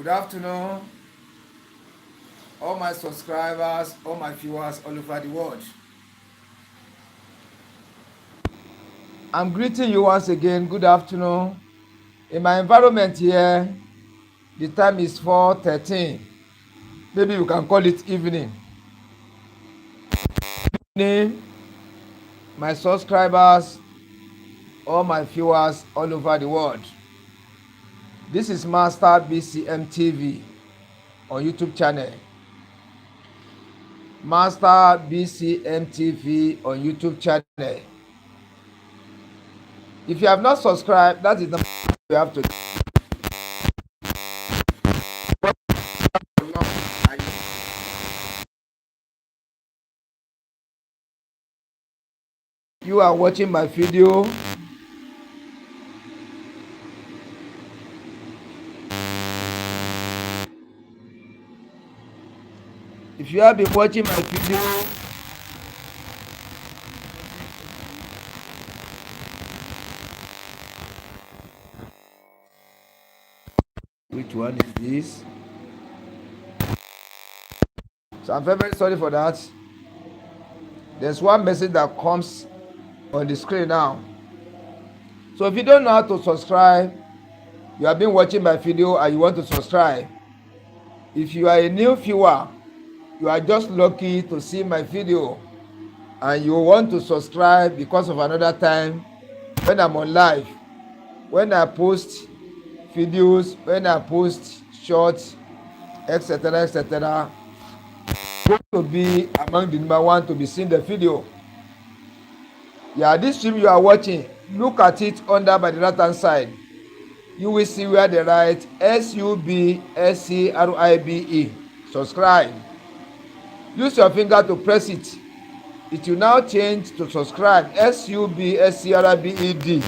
Good afternoon, all my subscribers, all my viewers all over the world. I'm greeting you once again. Good afternoon. In my environment here, the time is 4:13. Maybe you can call it evening. Evening, my subscribers, all my viewers all over the world. This is Master BCM TV on YouTube channel. Master BCM TV on YouTube channel. If you have not subscribed, that is the you have to. You are watching my video. If you have been watching my video, which one is this? So I'm very, very sorry for that. There's one message that comes on the screen now. So if you don't know how to subscribe, you have been watching my video and you want to subscribe. If you are a new viewer, you are just lucky to see my video and you want to subscribe because of another time when I'm on live, when I post videos, when I post shorts, etc., etc., to be among the number one to be seen the video. Yeah, this stream you are watching, look at it under by the right hand side. You will see where they write SUBSCRIBE. Subscribe. Use your finger to press it. It will now change to subscribe. SUBSCRIBED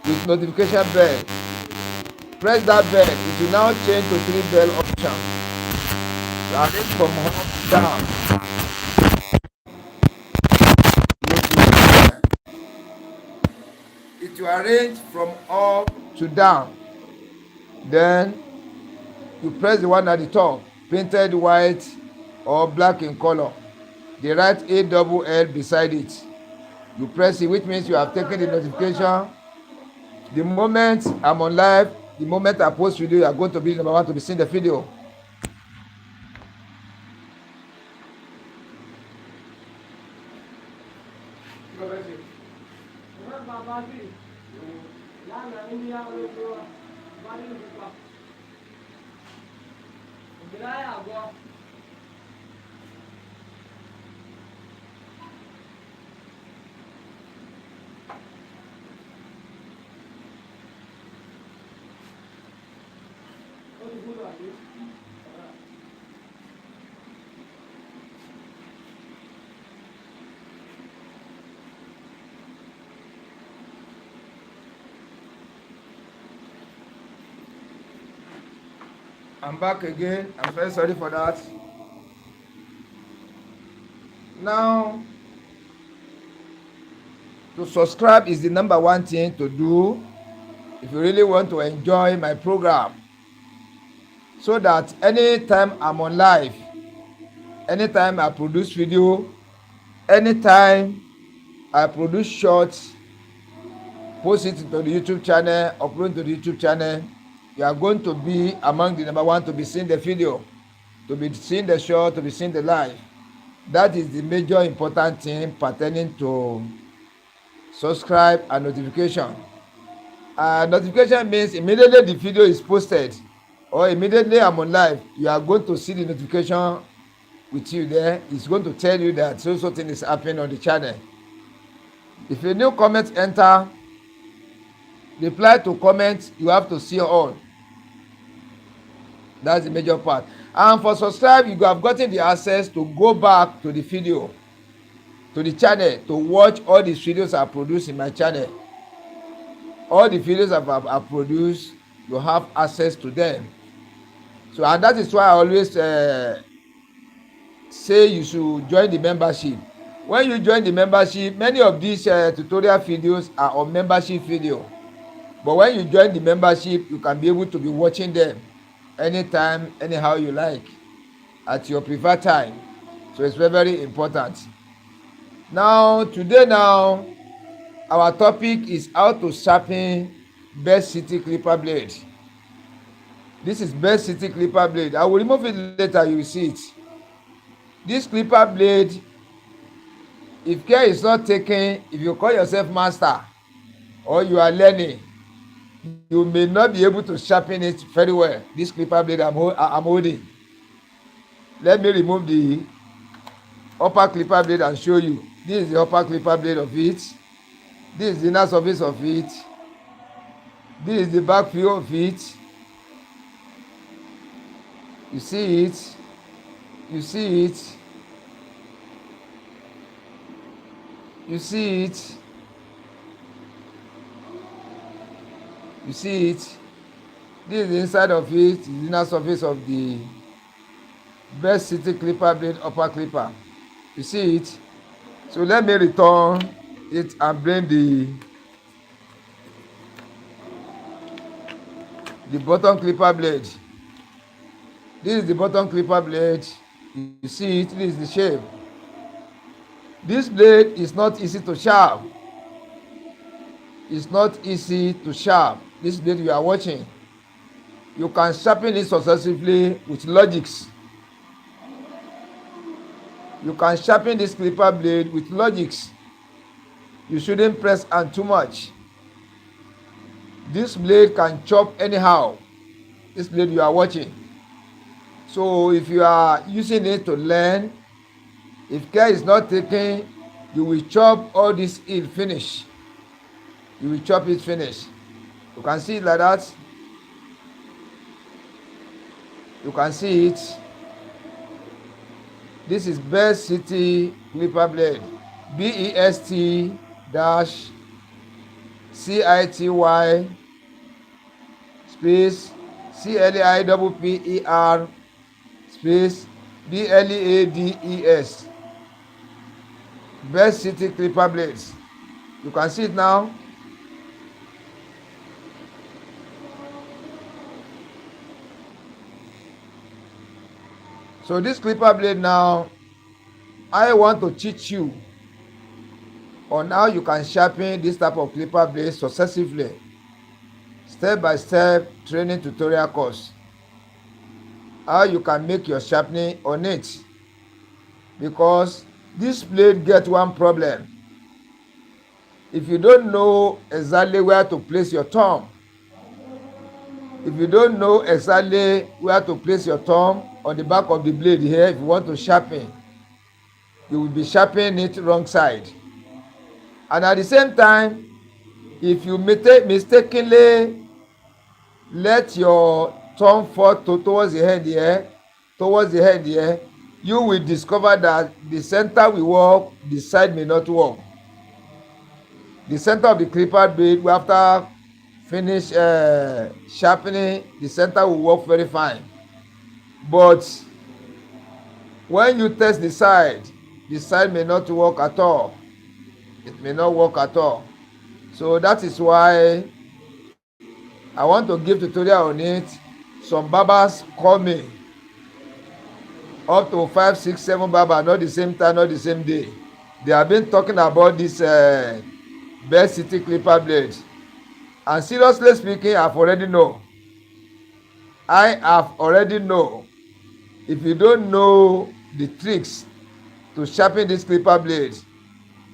with notification bell. Press that bell. It will now change to 3 bell option. Arrange from up down. It will arrange from up to down. Then you press the one at the top, painted white or black in color. They write ALL beside it. You press it, which means you have taken the notification. The moment I'm on live, the moment I post video, you are going to be number one to be seeing the video. I'm back again. I'm very sorry for that. Now, to subscribe is the number one thing to do if you really want to enjoy my program. So that anytime I'm on live, anytime I produce video, anytime I produce shorts, post it to the YouTube channel, upload to the YouTube channel, you are going to be among the number one to be seeing the video, to be seeing the short, to be seeing the live. That is the major important thing pertaining to subscribe and notification. Notification means immediately the video is posted or immediately I'm on live, you are going to see the notification with you there. It's going to tell you that so thing is happening on the channel. If a new comment enter, reply to comments, you have to see all. That's the major part. And for subscribe, you have gotten the access to go back to the video, to the channel, to watch all the videos I produce in my channel. All the videos I've produced, you have access to them. So, and that is why I always say you should join the membership. When you join the membership, many of these tutorial videos are on membership video. But when you join the membership, you can be able to be watching them anytime, anyhow you like, at your preferred time. So it's very, very important. Now, today our topic is how to sharpen best city clipper blade. This is best city clipper blade. I will remove it later, you will see it. This clipper blade, if care is not taken, if you call yourself master or you are learning, you may not be able to sharpen it very well. This clipper blade I'm holding. Let me remove the upper clipper blade and show you. This is the upper clipper blade of it. This is the inner surface of it. This is the back view of it. You see it. You see it. You see it. You see it. This is the inside of it, the inner surface of the best city clipper blade upper clipper. You see it. So let me return it and bring the bottom clipper blade. This is the bottom clipper blade. You see it. This is the shape. This blade is not easy to sharp. It's not easy to sharp. This blade you are watching, you can sharpen it successively with LOGIKS. You can sharpen this clipper blade with LOGIKS. You shouldn't press on too much. This blade can chop anyhow. This blade you are watching. So if you are using it to learn, if care is not taken, you will chop all this in finish. You will chop it finish. You can see it like that. You can see it. This is best city clipper blade. BEST dash CITY space CLAIPPER space BLADES. Best city clipper blades. You can see it now. So this clipper blade now, I want to teach you on how you can sharpen this type of clipper blade successively. Step-by-step training tutorial course. How you can make your sharpening on it. Because this blade gets one problem. If you don't know exactly where to place your thumb, if you don't know exactly where to place your thumb on the back of the blade here, if you want to sharpen, you will be sharpening it wrong side. And at the same time, if you mistakenly let your thumb fall towards the head here, you will discover that the center will work, the side may not work. The center of the clipper blade, after finish sharpening, the center will work very fine. But when you test the side may not work at all. It may not work at all. So that is why I want to give tutorial on it. Some barbers call me up to 5, 6, 7 barbers, not the same time, not the same day. They have been talking about this best city clipper blade. And seriously speaking, I have already know. If you don't know the tricks to sharpen this clipper blade,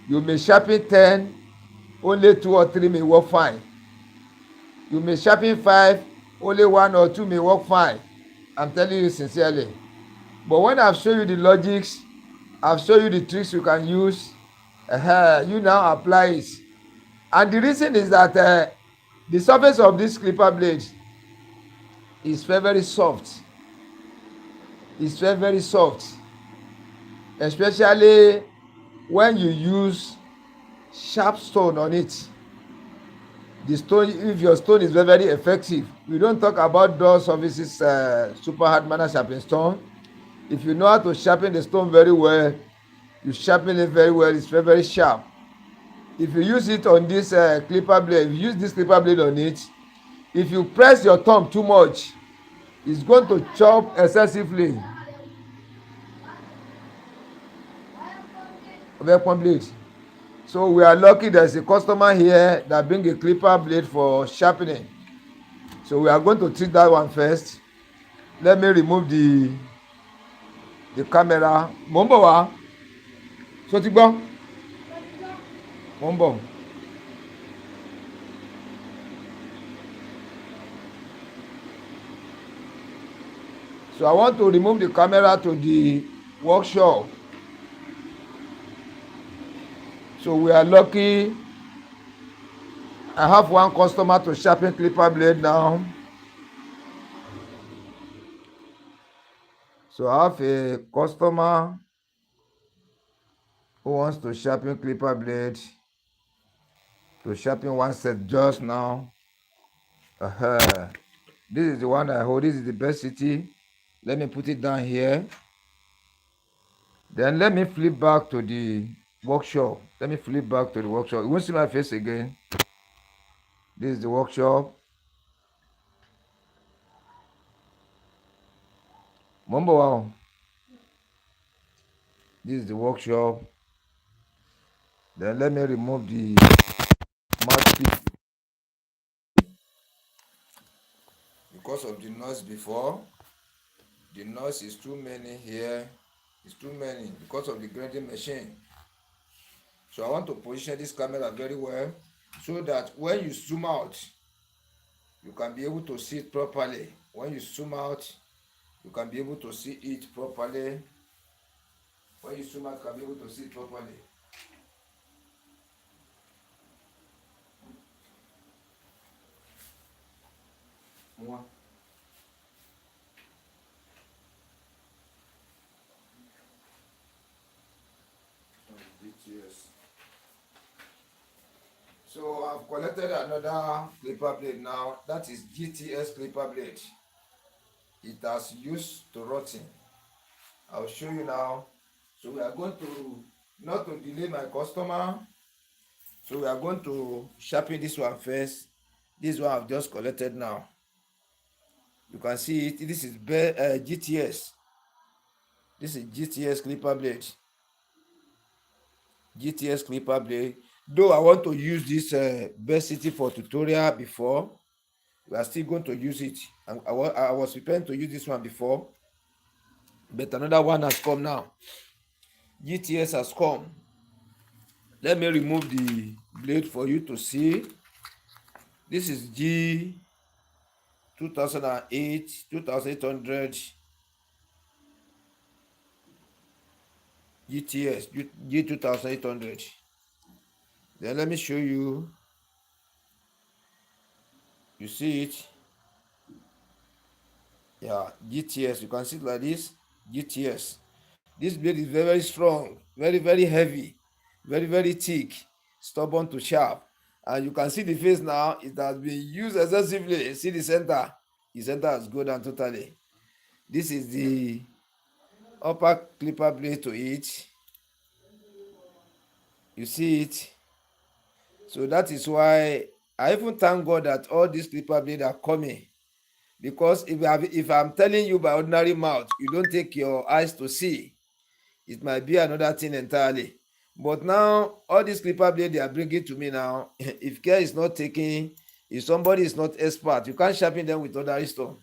you may sharpen 10, only 2 or 3 may work fine. You may sharpen 5, only 1 or 2 may work fine. I'm telling you sincerely. But when I've shown you the LOGIKS, I've shown you the tricks you can use, you now apply it. And the reason is that the surface of this clipper blade is very, very soft. It's very, very soft. Especially when you use sharp stone on it. The stone, if your stone is very, very effective. We don't talk about door surfaces, super hard manner sharpening stone. If you know how to sharpen the stone very well, you sharpen it very well, it's very, very sharp. If you use it on this clipper blade, if you use this clipper blade on it, if you press your thumb too much, It's going to chop excessively. Weapon blade. So we are lucky there's a customer here that bring a clipper blade for sharpening. So we are going to treat that one first. Let me remove the camera. Mo ń bọ̀ wá. So ti gbọ́? Mo ń bọ̀. So I want to remove the camera to the workshop. So we are lucky. I have one customer to sharpen clipper blade now. So I have a customer who wants to sharpen clipper blade, to sharpen one set just now. This is the one I hold. This is the best city. Let me put it down here. Then let me flip back to the workshop. Let me flip back to the workshop. You won't see my face again. This is the workshop. Wow. This is the workshop. Then let me remove the mouthpiece because of the noise before. The noise is too many here. It's too many because of the grinding machine. So I want to position this camera very well so that when you zoom out, you can be able to see it properly. When you zoom out, you can be able to see it properly. When you zoom out, you can be able to see it properly. One. So I've collected another clipper blade now. That is GTS clipper blade. It has used to rotting. I'll show you now. So we are going to, not to delay my customer, so we are going to sharpen this one first. This one I've just collected now. You can see it. This is GTS. This is GTS clipper blade. GTS clipper blade. Though I want to use this best city for tutorial before, we are still going to use it. I was preparing to use this one before, but another one has come now. GTS has come. Let me remove the blade for you to see. This is G 2008 2800 GTS G 2800. Then let me show you. You see it? Yeah, GTS. You can see it like this. GTS. This blade is very, very strong, very, very heavy, very, very thick, stubborn to sharp. And you can see the face now. It has been used excessively. See the center. The center has gone down totally. This is the upper clipper blade to it. You see it? So that is why I even thank God that all these clipper blades are coming. Because if I'm telling you by ordinary mouth, you don't take your eyes to see, it might be another thing entirely. But now, all these clipper blades they are bringing to me now, if care is not taken, if somebody is not expert, you can't sharpen them with ordinary stone.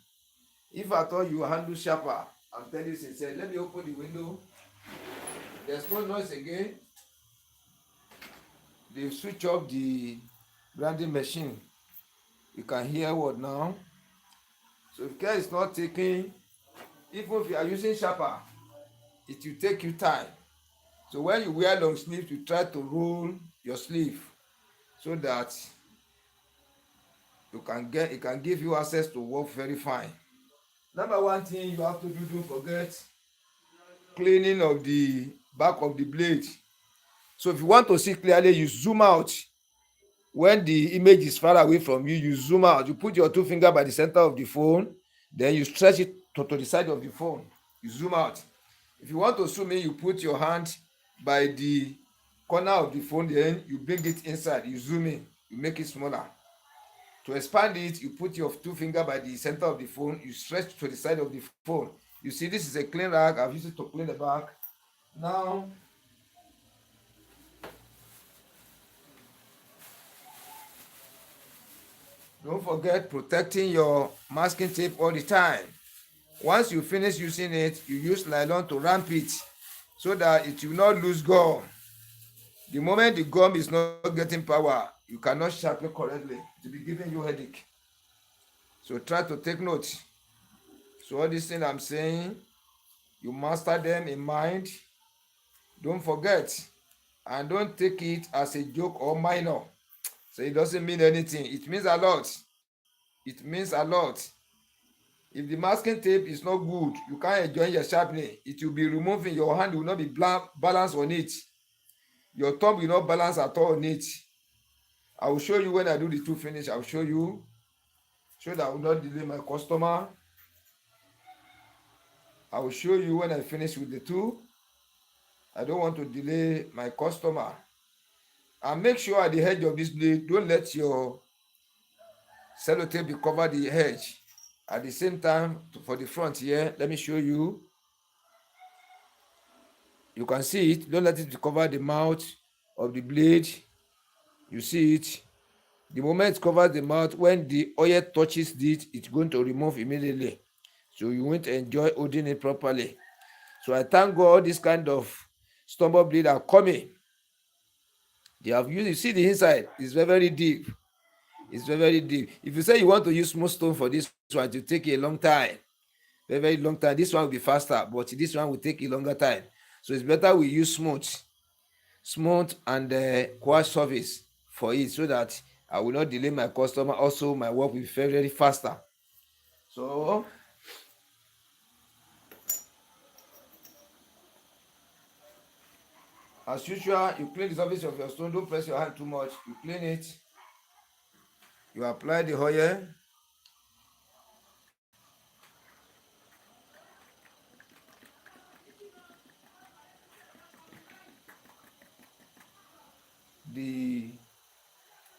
If at all you handle sharper, I'm telling you sincerely, let me open the window. There's no noise again. They've switched off the grinding machine. You can hear what now? So if care is not taken, even if you are using sharper, it will take you time. So when you wear long sleeves, you try to roll your sleeve so that it can give you access to work very fine. Number one thing you have to do, don't forget cleaning of the back of the blade. So if you want to see clearly, you zoom out. When the image is far away from you, you zoom out. You put your two fingers by the center of the phone, then you stretch it to the side of the phone. You zoom out. If you want to zoom in, you put your hand by the corner of the phone, then you bring it inside. You zoom in. You make it smaller. To expand it, you put your two fingers by the center of the phone, you stretch to the side of the phone. You see, this is a clean rag. I've used it to clean the back. Now, don't forget protecting your masking tape all the time. Once you finish using it, you use nylon to ramp it so that it will not lose gum. The moment the gum is not getting power, you cannot sharpen correctly. It will be giving you headache. So try to take note. So all these things I'm saying, you master them in mind. Don't forget, and don't take it as a joke or minor. So it doesn't mean anything. It means a lot. It means a lot. If the masking tape is not good, you can't enjoy your sharpening. It will be removing. Your hand will not be balanced on it. Your thumb will not balance at all on it. I will show you when I do the two finish. I will show you so that I will not delay my customer. I will show you when I finish with the two. I don't want to delay my customer. And make sure at the edge of this blade, don't let your sellotape be cover the edge. At the same time, for the front here, let me show you. You can see it. Don't let it cover the mouth of the blade. You see it. The moment it covers the mouth, when the oil touches it, it's going to remove immediately. So you won't enjoy holding it properly. So I thank God this kind of stumble blade are coming. They have used, you see the inside, it's very, very deep. It's very, very deep. If you say you want to use smooth stone for this one, it will take a long time. Very, very long time. This one will be faster, but this one will take a longer time. So it's better we use smooth and quiet service for it, so that I will not delay my customer. Also, my work will be very, very faster. So as usual, you clean the surface of your stone. Don't press your hand too much. You clean it. You apply the oil.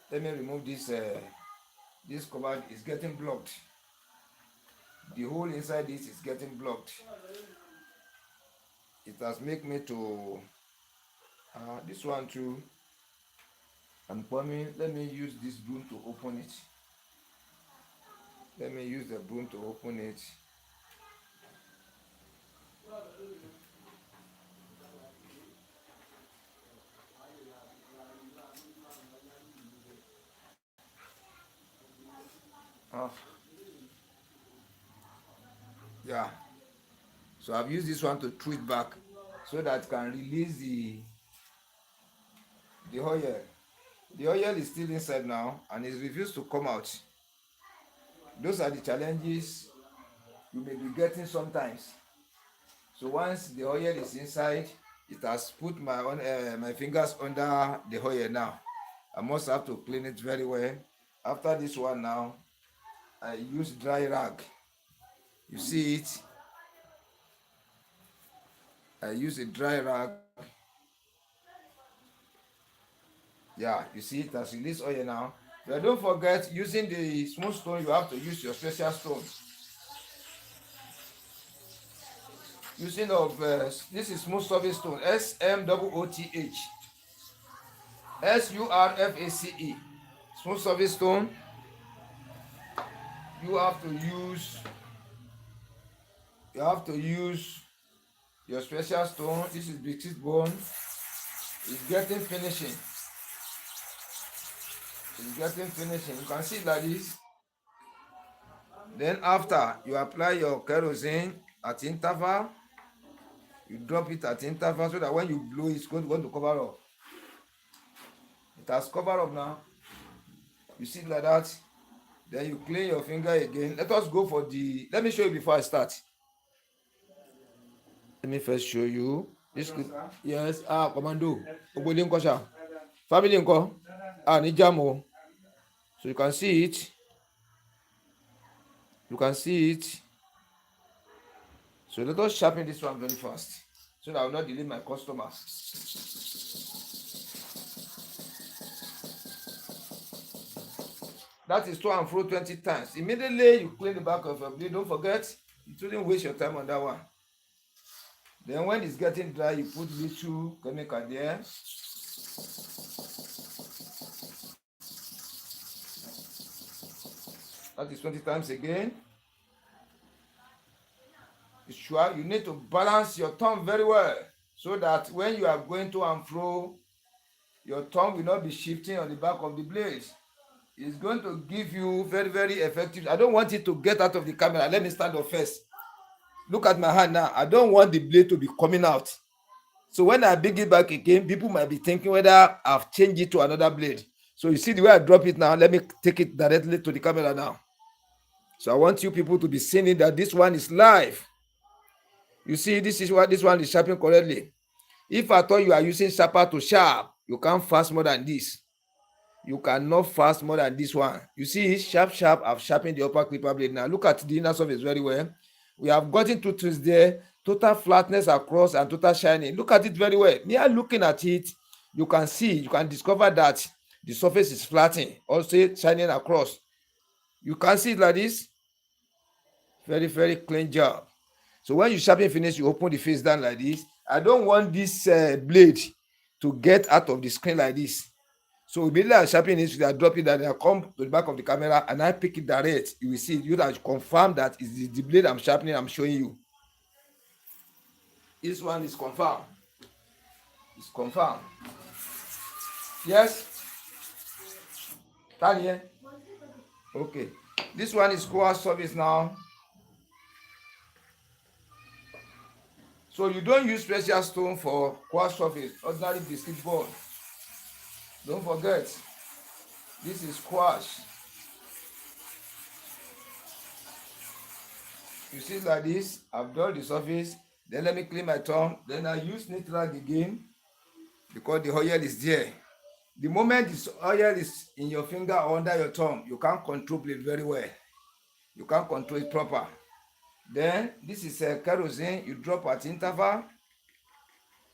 Let me remove this. This cover is getting blocked. The hole inside this is getting blocked. It has made me to this one too. I'm coming. Let me use this broom to open it. Let me use the broom to open it. Yeah. So I've used this one to twist back so that it can release the oil. The oil is still inside now and it's refused to come out. Those are the challenges you may be getting sometimes. So once the oil is inside, it has put my fingers under the oil now. I must have to clean it very well. After this one now, I use dry rag. You see it? I use a dry rag. Yeah, you see it has released oil now. But don't forget, using the smooth stone, you have to use your special stone. Using of this is smooth surface stone, SMOOTH, SURFACE, smooth surface stone. You have to use your special stone. This is big teeth bone. It's getting finishing. It's getting finishing. You can see it like this. Then after you apply your kerosene at interval, you drop it at interval so that when you blow it's going to cover up. It has covered up now. You see it like that. Then you clean your finger again. Let us go for the. Let me show you before I start. Let me first show you. This could, yes. Commando. Ogbole nko sha. Family nko. Ni jamo. So you can see it. You can see it. So let us sharpen this one very fast so that I will not delay my customers. That is to and fro 20 times. Immediately you clean the back of your blade. Don't forget, you shouldn't waste your time on that one. Then when it's getting dry, you put little chemical there. That is 20 times again. Sure, you need to balance your thumb very well so that when you are going to and fro, your thumb will not be shifting on the back of the blade. It's going to give you very, very effective. I don't want it to get out of the camera. Let me stand up first. Look at my hand now. I don't want the blade to be coming out. So when I bring it back again, people might be thinking whether I've changed it to another blade. So you see the way I drop it now. Let me take it directly to the camera now. So I want you people to be seeing that this one is live. You see, this is what this one is sharpening correctly. If I thought you are using sharper to sharp, you can't fast more than this. You cannot fast more than this one. You see, sharp, sharp, I've sharpened the upper clipper blade. Now look at the inner surface very well. We have gotten two twists there, total flatness across and total shining. Look at it very well. Near looking at it, you can see, you can discover that the surface is flattening, also shining across. You can see it like this. Very, very clean job. So when you sharpen finish, you open the face down like this. I don't want this blade to get out of the screen like this. So immediately I sharpen it, I drop it, and I come to the back of the camera and I pick it direct. You will see, you that confirm that is the blade I'm sharpening, I'm showing you. This one is confirmed. It's confirmed. Yes? Stand here. Okay. This one is core surface now. So you don't use special stone for quartz surface, ordinary biscuit board. Don't forget, this is quartz. You see like this, I've done the surface, then let me clean my tongue, then I use neat rag again because the oil is there. The moment this oil is in your finger or under your tongue, you can't control it very well. You can't control it proper. Then this is a kerosene, you drop at interval.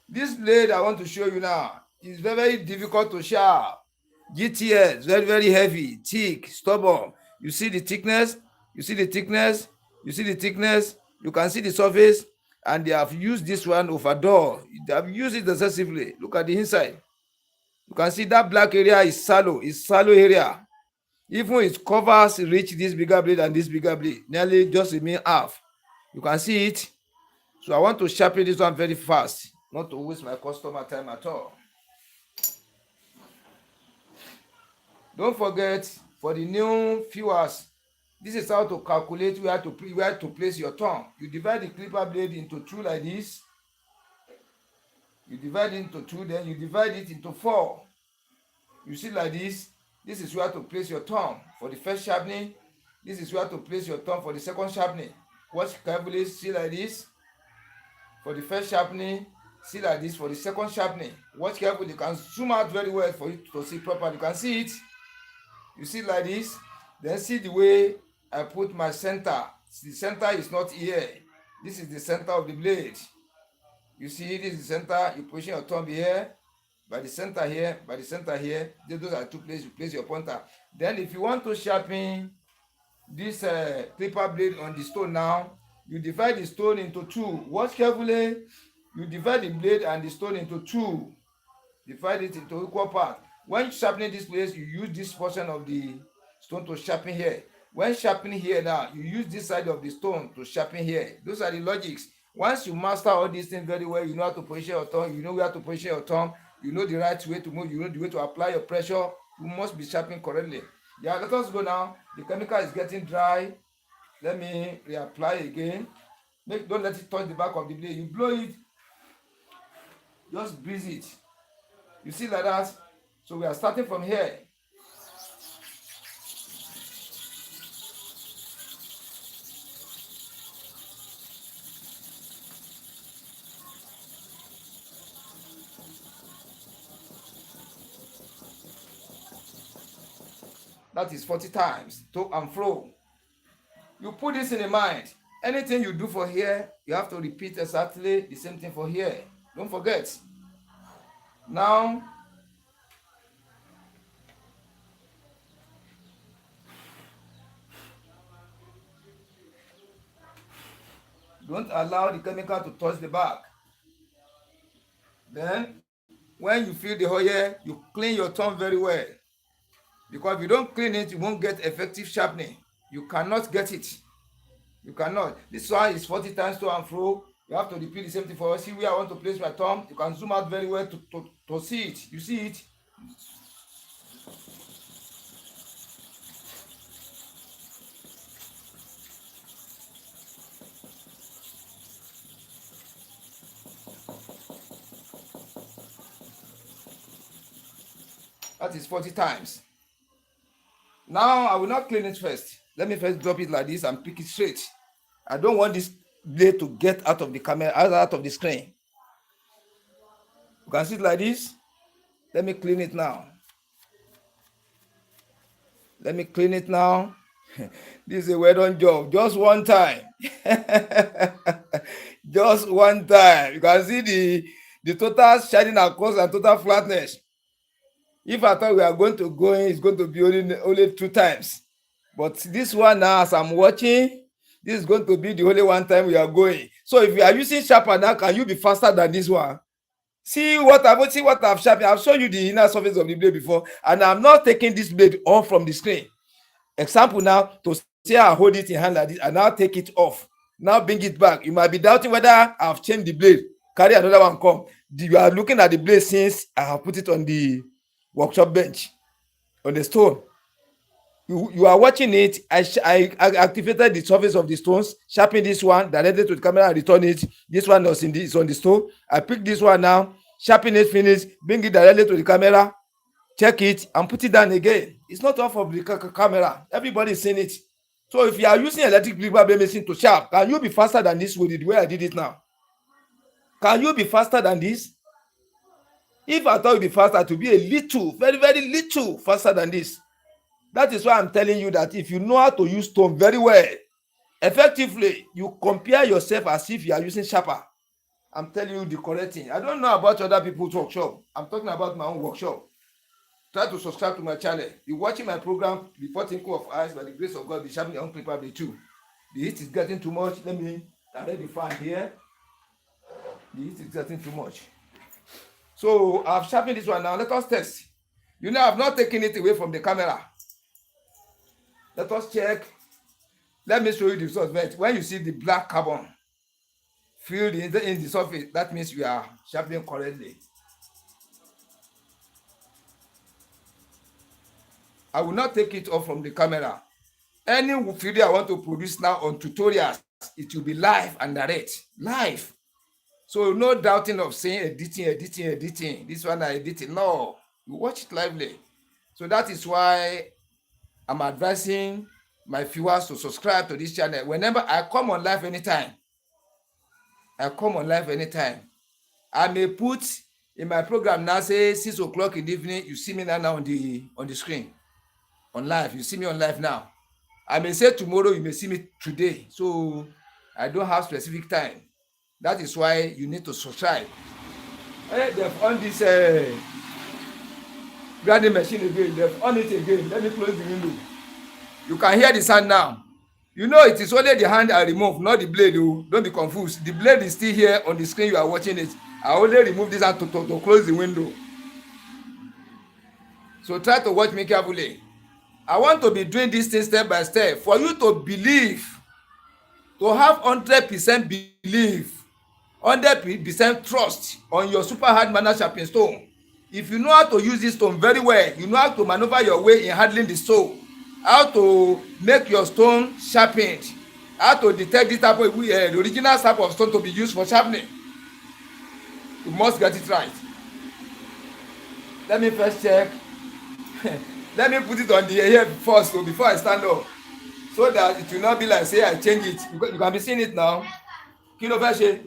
This blade I want to show you now is very, very difficult to sharp. GTS, very, very heavy, thick, stubborn. You see the thickness, you see the thickness, you see the thickness, you can see the surface, and they have used this one overdone. They have used it excessively. Look at the inside. You can see that black area is shallow, it's shallow area. Even its covers reach this bigger blade and this bigger blade, nearly just remain half. You can see it. So I want to sharpen this one very fast, not to waste my customer time at all. Don't forget, for the new viewers, this is how to calculate where to place your tongue. You divide the clipper blade into two like this. You divide it into two, then you divide it into four. You see like this. This is where to place your tongue for the first sharpening. This is where to place your tongue for the second sharpening. Watch carefully, see like this. For the first sharpening, see like this for the second sharpening. Watch carefully, you can zoom out very well for you to see properly. You can see it. You see like this. Then see the way I put my center. The center is not here. This is the center of the blade. You see, this is the center. You position your thumb here. By the center here, by the center here. Those are two places you place your pointer. Then if you want to sharpen this clipper blade on the stone now, you divide the stone into two. Watch carefully. You divide the blade and the stone into two. Divide it into equal parts. When sharpening this place, you use this portion of the stone to sharpen here. When sharpening here now, you use this side of the stone to sharpen here. Those are the logics. Once you master all these things very well, you know how to position your tongue, you know where to position your tongue, you know the right way to move, you know the way to apply your pressure. You must be sharpening correctly. Yeah, let us go now. The chemical is getting dry. Let me reapply again. Don't let it touch the back of the blade. You blow it, just breeze it. You see like that? So we are starting from here. That is 40 times, to and fro. You put this in your mind. Anything you do for here, you have to repeat exactly the same thing for here. Don't forget. Now, Don't allow the chemical to touch the back. Then, when you feel the oil, you clean your thumb very well. Because if you don't clean it, you won't get effective sharpening. You cannot get it. You cannot. This one is 40 times to and fro. You have to repeat the same thing for us. See where I want to place my thumb. You can zoom out very well to see it. You see it? That is 40 times. Now, I will not clean it first. Let me first drop it like this and pick it straight. I don't want this blade to get out of the camera, out of the screen. You can see it like this. Let me clean it now. Let me clean it now. This is a well done job. Just one time. Just one time. You can see the total shining across and total flatness. If I thought we are going to go in, it's going to be only 2 times. But this one now, as I'm watching, this is going to be the only one time we are going. So if you are using sharper now, can you be faster than this one? See what I've sharpened. I've shown you the inner surface of the blade before, and I'm not taking this blade off from the screen. Example now, to say I hold it in hand like this, and now take it off. Now bring it back. You might be doubting whether I've changed the blade. Carry another one, come. You are looking at the blade since I have put it on the workshop bench, on the stone. You are watching it. I activated the surface of the stones, sharpen this one, directed to the camera and return it. This one is on the stone. I pick this one now, sharpen it, finish, bring it directly to the camera, check it, and put it down again. It's not off of the camera. Everybody is seeing it. So if you are using electric clipper blade machine to sharp, can you be faster than this with the way I did it now? Can you be faster than this? If I thought it would be faster, to be a little, very, very little faster than this. That is why I'm telling you that if you know how to use stone very well, effectively, you compare yourself as if you are using sharper. I'm telling you the correct thing. I don't know about other people's workshop. I'm talking about my own workshop. Try to subscribe to my channel. You're watching my program before thinking of eyes, by the grace of God, be sharpening your own clipper blade too. The heat is getting too much. Let me direct the fan here. The heat is getting too much. So I've sharpened this one now. Let us test. You know, I've not taken it away from the camera. Let us check. Let me show you the result. When you see the black carbon filled in the surface, that means you are sharpening correctly. I will not take it off from the camera. Any video I want to produce now on tutorials, it will be live and direct. Live. So no doubting of saying editing. This one I editing. No, you watch it lively. So that is why I'm advising my viewers to subscribe to this channel. Whenever I come on live anytime, I may put in my program now, say 6 o'clock in the evening, you see me now on the screen, on live. You see me on live now. I may say tomorrow, you may see me today. So I don't have specific time. That is why you need to subscribe. Hey, they've on this grinding machine again. They've on it again. Let me close the window. You can hear the sound now. You know it is only the hand I remove, not the blade. Oh. Don't be confused. The blade is still here on the screen. You are watching it. I only remove this hand to close the window. So try to watch me carefully. I want to be doing this thing step by step for you to believe, to have 100% belief, 100% trust on your super hard manner sharpening stone. If you know how to use this stone very well, you know how to maneuver your way in handling the stone, how to make your stone sharpened, how to detect this type of the original type of stone to be used for sharpening. You must get it right. Let me first check. Let me put it on the air first, so before I stand up, so that it will not be like say I change it. You can be seeing it now. Kilo Veshe.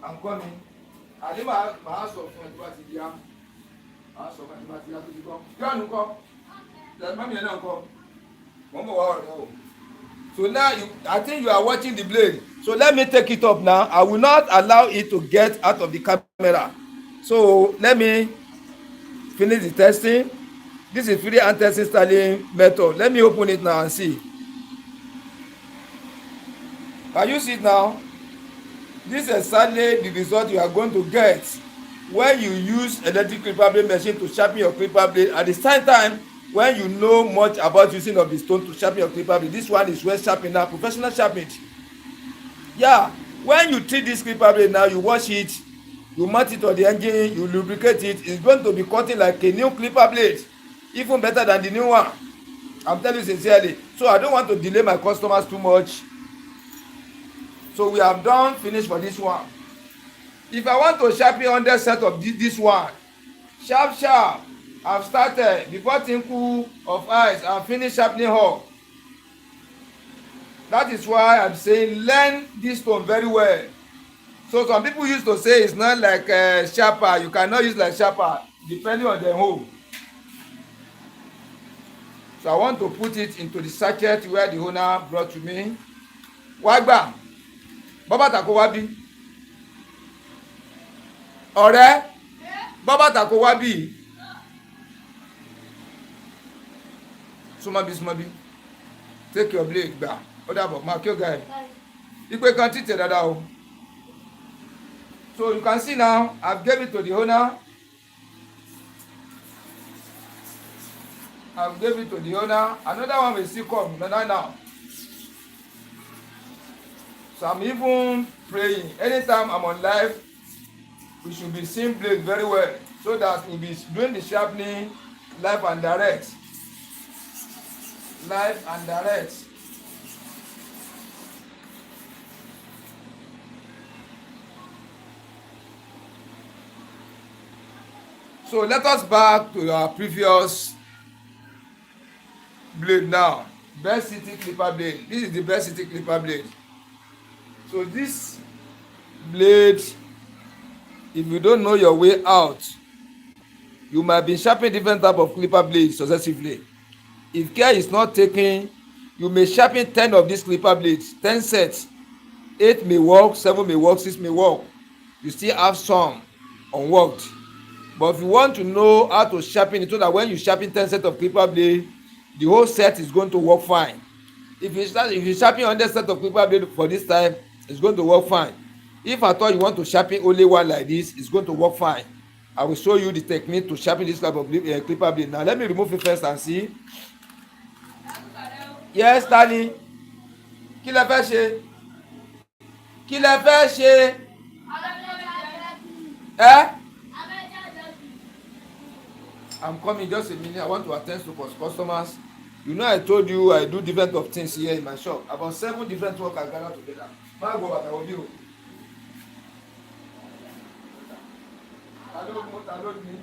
I'm coming. I need my house of Fatidia. House of Fatidia to come. You come. There's mommy and uncle. One more. So now I think you are watching the blade. So let me take it up now. I will not allow it to get out of the camera. So let me finish the testing. This is free and testing styling method. Let me open it now and see. Can you see it now? This is exactly the result you are going to get when you use electric clipper blade machine to sharpen your clipper blade. At the same time, when you know much about using of the stone to sharpen your clipper blade, this one is well sharpened now, professional sharpened. Yeah, when you treat this clipper blade now, you wash it, you mount it on the engine, you lubricate it, it's going to be cutting like a new clipper blade, even better than the new one. I'm telling you sincerely. So I don't want to delay my customers too much. So we have done finish for this one. If I want to sharpen 100 set of this one, sharp, I've started before tinku of eyes, I've finished sharpening her. That is why I'm saying learn this stone very well. So some people used to say it's not like sharper, you cannot use like sharper depending on the hole. So I want to put it into the sachet where the owner brought to me. Wagba, baba tako wabi. Ọ̀rẹ́, baba tako wabi. Sumabi. Take your blade gba. Ó dàbọ̀, máa kí ó ga ẹ̀. Ipe kan títẹ̀ dáadáa o. So you can see now, I've gave it to the owner. Another one will still come, another now. So I'm even praying. Anytime I'm on live, we should be seeing blade very well, so that we'll be doing the sharpening live and direct. So let us back to our previous blade now. Best city clipper blade. This is the best city clipper blade. So this blade, if you don't know your way out, you might be sharpening different type of clipper blades successively. If care is not taken, you may sharpen 10 of these clipper blades, 10 sets. 8 may work, 7 may work, 6 may work. You still have some unworked. But if you want to know how to sharpen it, so that when you sharpen 10 sets of clipper blade, the whole set is going to work fine. If you sharpen 100 sets of clipper blade for this time, it's going to work fine. If at all you want to sharpen only one like this, it's going to work fine. I will show you the technique to sharpen this type of clipper blade. Now let me remove it first and see. Yes, Tani. Kí lẹ fẹ́ ṣe? Kí lẹ fẹ́ ṣe? I'm coming just a minute. I want to attend to customers. You know, I told you I do different of things here in my shop. About 7 different work I gather together. I go back, I will do. Hello, me.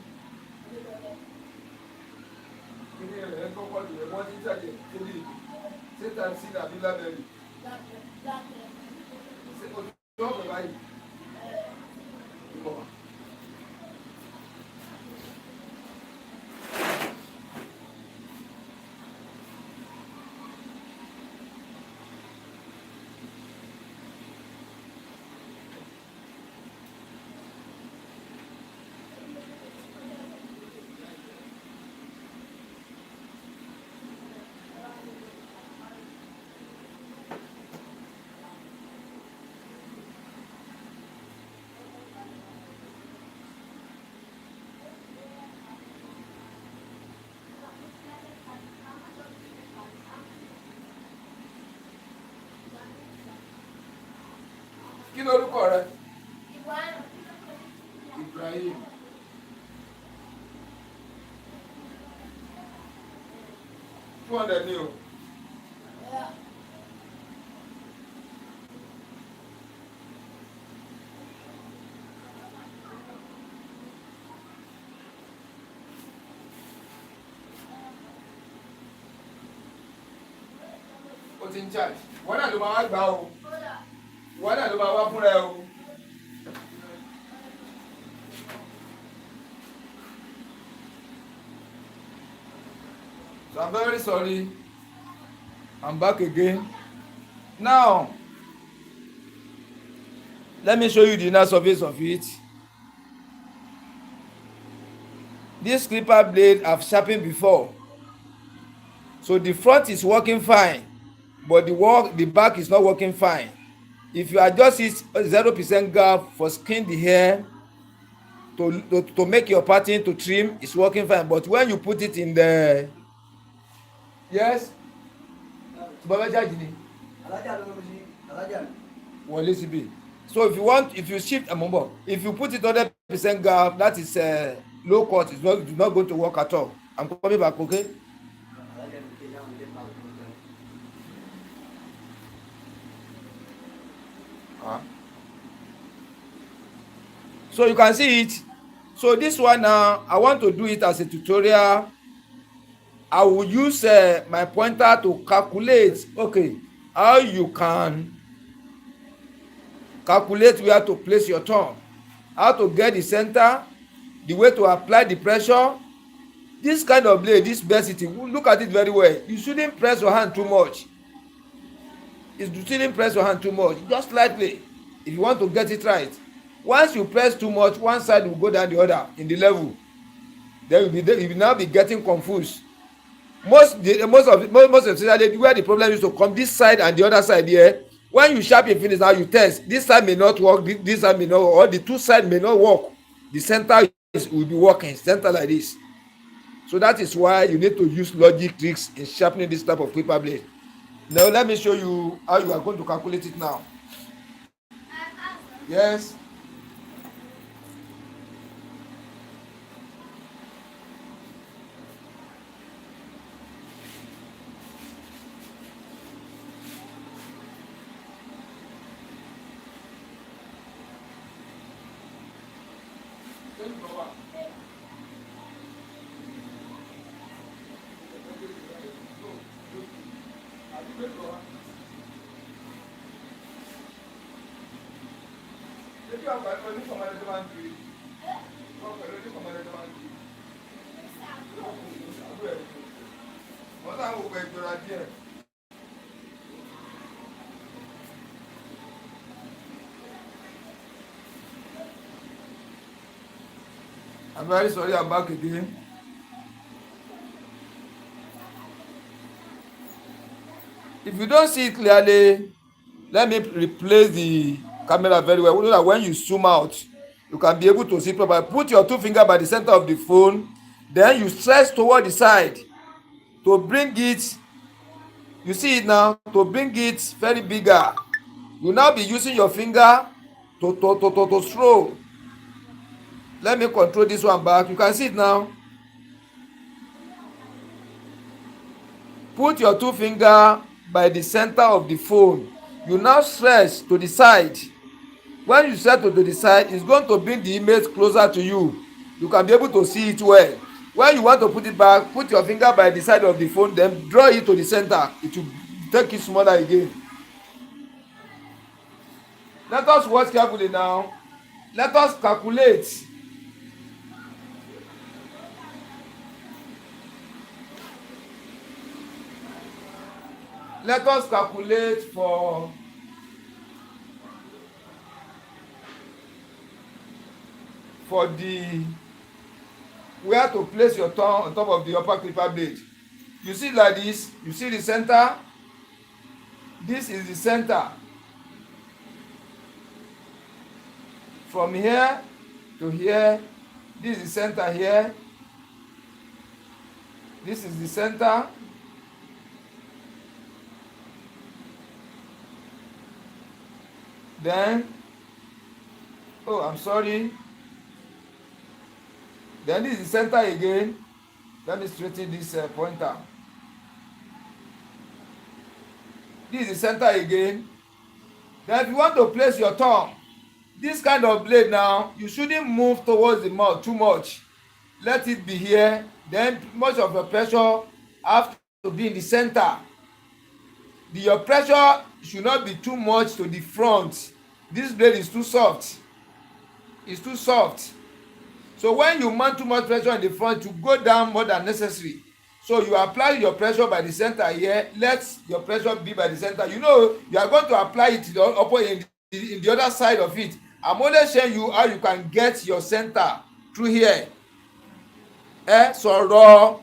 Kí lorúkọ rẹ? Ibrahim. $200 ni o. O ti ń charge. Wọ́n náà ló máa wá gbà o. Wọ́n náà ló máa wá fúnra ẹ o. So I'm very sorry. I'm back again. Now, let me show you the inner surface of it. This clipper blade I've sharpened before. So the front is working fine, but the back is not working fine. if you adjust it 0% gap for skin the hair to make your pattern to trim, it's working fine. But when you put it in the yes, so if you shift if you put it 100% gap, that is low cut, it's not going to work at all. I'm coming back, okay? So you can see it. So this one now, I want to do it as a tutorial. I will use my pointer to calculate, okay, how you can calculate where to place your thumb, how to get the center, the way to apply the pressure. This kind of blade, this density, look at it very well. You shouldn't press your hand too much. You shouldn't press your hand too much, just slightly, if you want to get it right. Once you press too much, one side will go down the other in the level. Then you will now be getting confused. Most especially where the problem is to come this side and the other side here. When you sharpen finish now, you test, this side may not work, this side may not work, or the two sides may not work. The center will be working center like this. So that is why you need to use logic tricks in sharpening this type of clipper blade. Now let me show you how you are going to calculate it now. Yes. I'm very sorry, I'm back again. If you don't see it clearly, let me replace the camera very well so that when you zoom out, you can be able to see properly. Put your two fingers by the center of the phone, then you stretch toward the side to bring it, you see it now, to bring it very bigger. You now be using your finger to throw. Let me control this one back. You can see it now. Put your two fingers by the center of the phone. You now stretch to the side. When you stretch to the side, it's going to bring the image closer to you. You can be able to see it well. When you want to put it back, put your finger by the side of the phone, then draw it to the center. It will take it smaller again. Let us watch carefully now. Let us calculate. Let us calculate for the where to place your thumb on top of the upper clipper blade. You see like this, you see the center. This is the center. From here to here, this is the center here. This is the center. Then, oh, I'm sorry. Then this is the center again. Let me straighten this pointer. This is the center again. Then if you want to place your thumb, this kind of blade now, you shouldn't move towards the mouth too much. Let it be here. Then much of the pressure have to be in the center. Your pressure should not be too much to the front. This blade is too soft. It's too soft. So when you mount too much pressure in the front, you go down more than necessary. So you apply your pressure by the center here. Let your pressure be by the center. You know, you are going to apply it in the other side of it. I'm only showing you how you can get your center through here. Sọ̀rọ̀.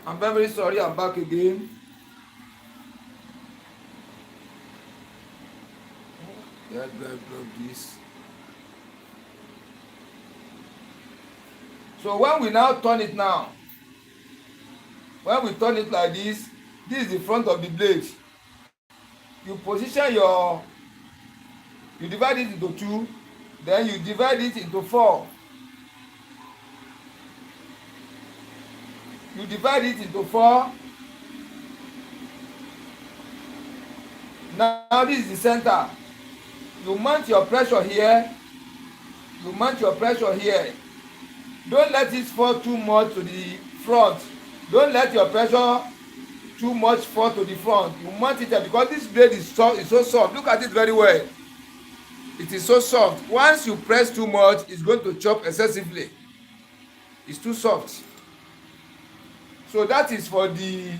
I'm very sorry, I'm back again. Yeah, this. So when we now turn it now, when we turn it like this is the front of the blade. You position you divide it into 2, then you divide it into 4. You divide it into 4. Now this is the center. You mount your pressure here. You mount your pressure here. Don't let it fall too much to the front. Don't let your pressure too much fall to the front. You mount it there because this blade is so soft. Look at it very well. It is so soft. Once you press too much, it's going to chop excessively. It's too soft. So that is for the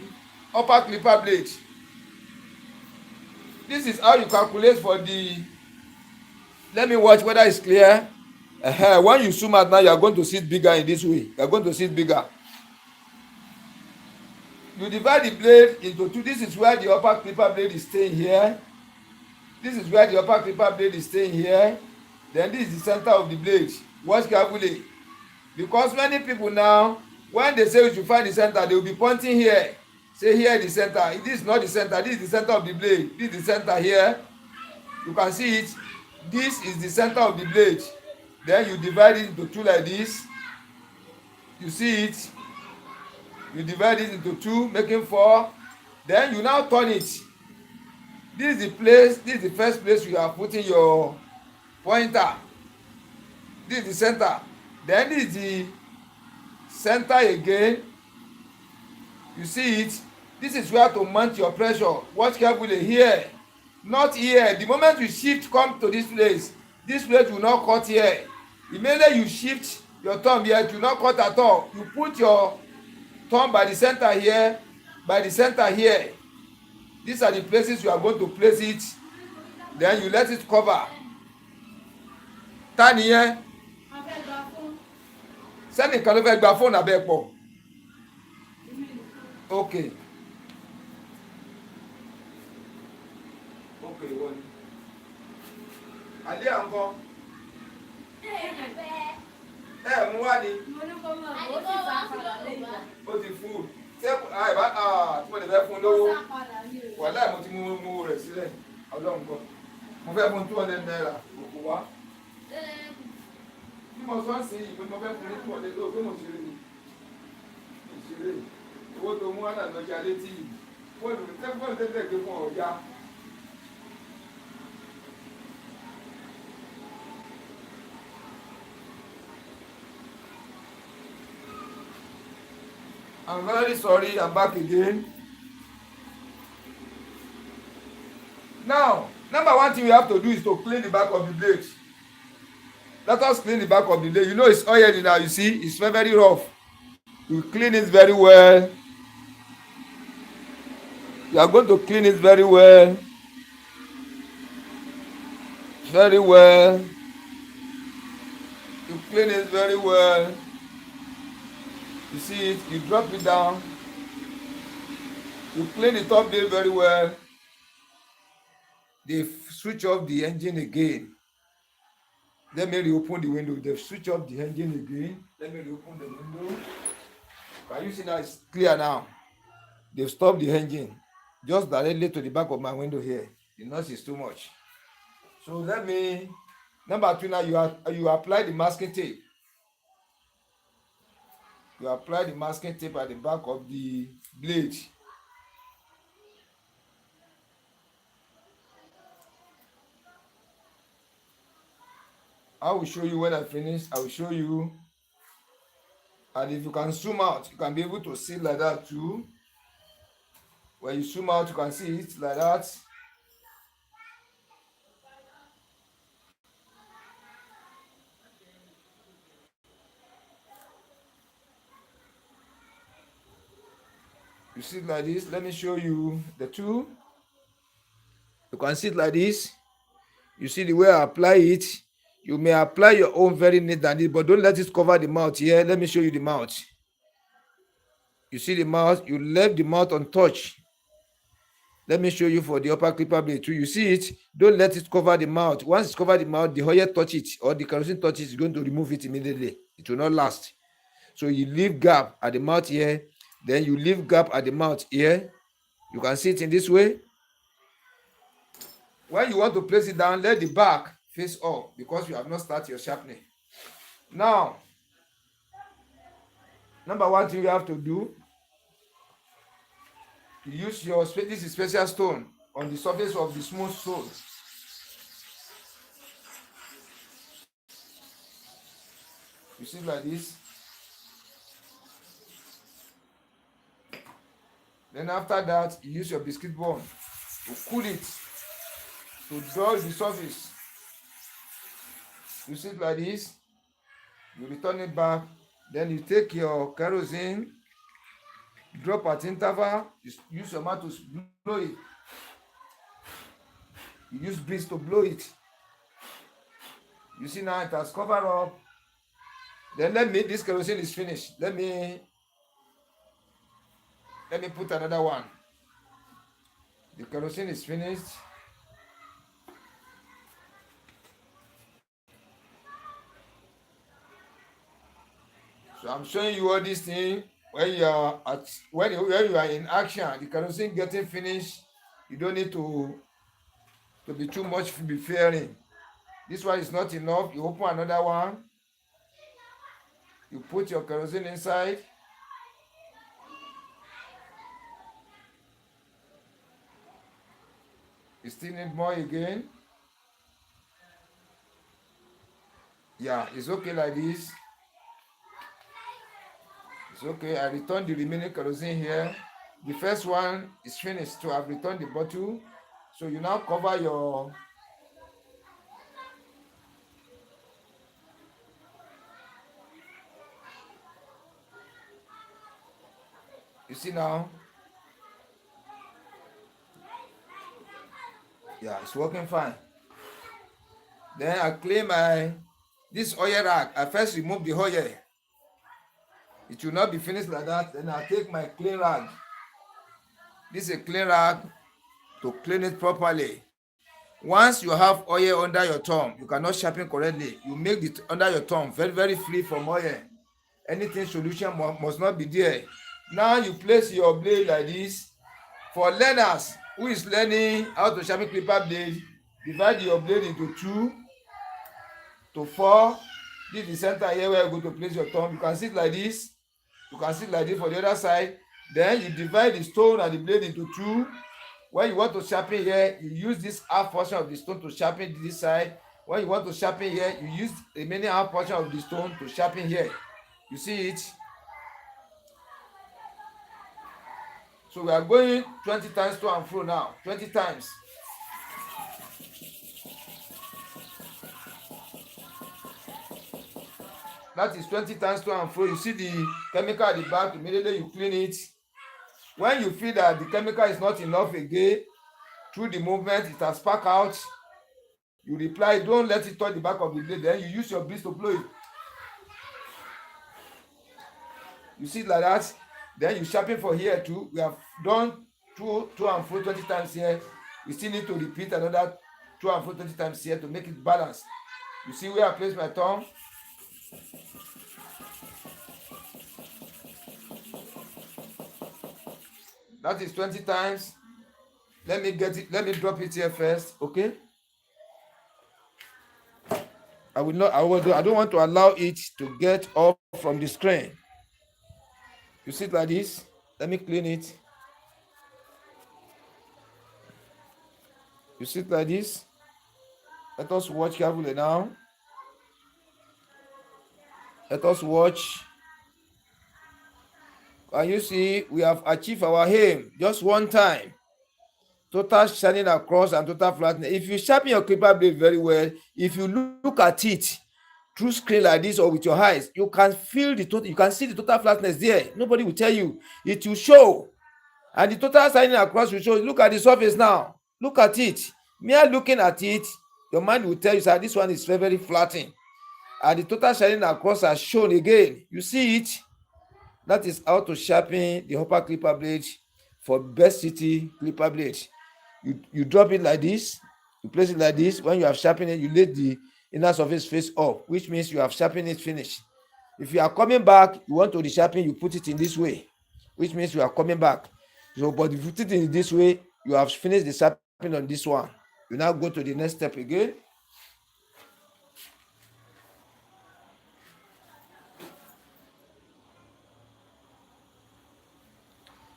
upper clipper blade. This is how you calculate for the. Let me watch whether it's clear. When you zoom out now, you are going to see it bigger in this way. You are going to see it bigger. You divide the blade into 2. This is where the upper clipper blade is staying here. This is where the upper clipper blade is staying here. Then this is the center of the blade. Watch carefully. Because many people now, when they say we should find the center, they will be pointing here. Say here is the center. This is not the center. This is the center of the blade. This is the center here. You can see it. This is the center of the blade. Then you divide it into 2 like this. You see it. You divide it into 2, making 4. Then you now turn it. This is the place. This is the first place you are putting your pointer. This is the center. Then this is the center again. You see it. This is where to mount your pressure. Watch carefully here. Not here. The moment you shift, come to this place will not cut here. Immediately you shift your thumb here, it will not cut at all. You put your thumb by the center here, by the center here. These are the places you are going to place it. Then you let it cover. Tani here. Sẹ́ni kan ló fẹ́ gba fóònù abẹ́ pọ̀. Okay. Okay, wọ́n ni. Àlẹ́ à ń kọ́. Mú wá ni. Ó ti fún. Ṣé tí mo lè fẹ́ fún lówó? Wàhálà mo ti mú rẹ̀ sílẹ̀. Ọlọ́run kọ́. Mo fẹ́ fún 200 naira. Òkú wá. Bí mo sọ sí ìpín mo fẹ́ fún ní 200 lówó pé mo ṣeré ni. Ìṣeré. Owó tó mú wá náà lọ́jà létí yìí. Fóònù tẹ́tẹ́ gbé fún ọ̀já. I'm very sorry, I'm back again. Now, number 1 thing we have to do is to clean the back of the blade. Let us clean the back of the blade. You know it's oily now, you see, it's very rough. You clean it very well. You are going to clean it very well. Very well. You clean it very well. You see it, you drop it down. You clean the top blade very well. They switch off the engine again. Let me reopen the window. They switch off the engine again. Let me reopen the window. Can you see now? It's clear now. They've stopped the engine. Just directly to the back of my window here. The noise is too much. So let me. Number 2 now, you apply the masking tape. You apply the masking tape at the back of the blade. I will show you when I finish. I will show you. And if you can zoom out, you can be able to see like that too. When you zoom out, you can see it like that. You see it like this. Let me show you the two. You can see it like this. You see the way I apply it. You may apply your own very neat and neat, but don't let it cover the mouth here. Let me show you the mouth. You see the mouth, you left the mouth untouched. Let me show you for the upper clipper blade too. You see it, don't let it cover the mouth. Once it's covered the mouth, the oil touch it or the kerosene touch it, it's going to remove it immediately. It will not last. So you leave gap at the mouth here, then you leave gap at the mouth here. You can see it in this way. When you want to place it down, let the back face up because you have not started your sharpening. Now, number one thing you have to do, use your, this is special stone on the surface of the smooth stone. You see like this. Then after that, you use your biscuit bone to cool it, to draw the surface. You see it like this. You return it back. Then you take your kerosene, drop at interval, use your mouth to blow it. You use breeze to blow it. You see now it has covered up. Then this kerosene is finished. Let me put another one. The kerosene is finished. So I'm showing you all these things when you are in action. The kerosene getting finished. You don't need to be too much be fearing. This one is not enough. You open another one. You put your kerosene inside. You still need more again. Yeah, it's okay like this. It's okay. I return the remaining kerosene here. The first one is finished, so I've returned the bottle. So you now cover your you see now. Yeah, it's working fine. Then I clean this oil rag. I first remove the oil. It will not be finished like that. Then I take my clean rag. This is a clean rag to clean it properly. Once you have oil under your thumb, you cannot sharpen correctly. You make it under your thumb very, very free from oil. Anything solution must not be there. Now you place your blade like this. For learners who is learning how to sharpen clipper blade, divide your blade into 2 to 4. This is the center here where you're going to place your thumb. You can see it like this. You can see it like this for the other side. Then you divide the stone and the blade into 2. When you want to sharpen here, you use this half portion of the stone to sharpen this side. When you want to sharpen here, you use the remaining half portion of the stone to sharpen here. You see it? So we are going 20 times to and fro now. 20 times. That is 20 times to and fro. You see the chemical at the back, immediately you clean it. When you feel that the chemical is not enough again, through the movement, it has sparked out, you reply, don't let it touch the back of the blade. Then you use your breeze to blow it. You see it like that. Then you sharpen for here too. We have done two and fro 20 times here. We still need to repeat another 2 and fro 20 times here to make it balanced. You see where I place my thumb? That is 20 times. Let me get it. Let me drop it here first. Okay. I don't want to allow it to get off from the screen. You see it like this. Let me clean it. You see it like this. Let us watch carefully now. Let us watch. Can you see we have achieved our aim just one time? Total shining across and total flatness. If you sharpen your clipper blade very well, if you look at it through screen like this or with your eyes, you can feel the total. You can see the total flatness there. Nobody will tell you. It will show, and the total shining across will show. Look at the surface now. Look at it. Mere looking at it, your mind will tell you that this one is very, very flattened, and the total shining across has shown again. You see it. That is how to sharpen the upper clipper blade for best city clipper blade. You drop it like this, you place it like this. When you have sharpened it, you lay the inner surface face up, which means you have sharpened it finished. If you are coming back, you want to resharpen, you put it in this way, which means you are coming back. So, but if you put it in this way, you have finished the sharpening on this one. You now go to the next step again.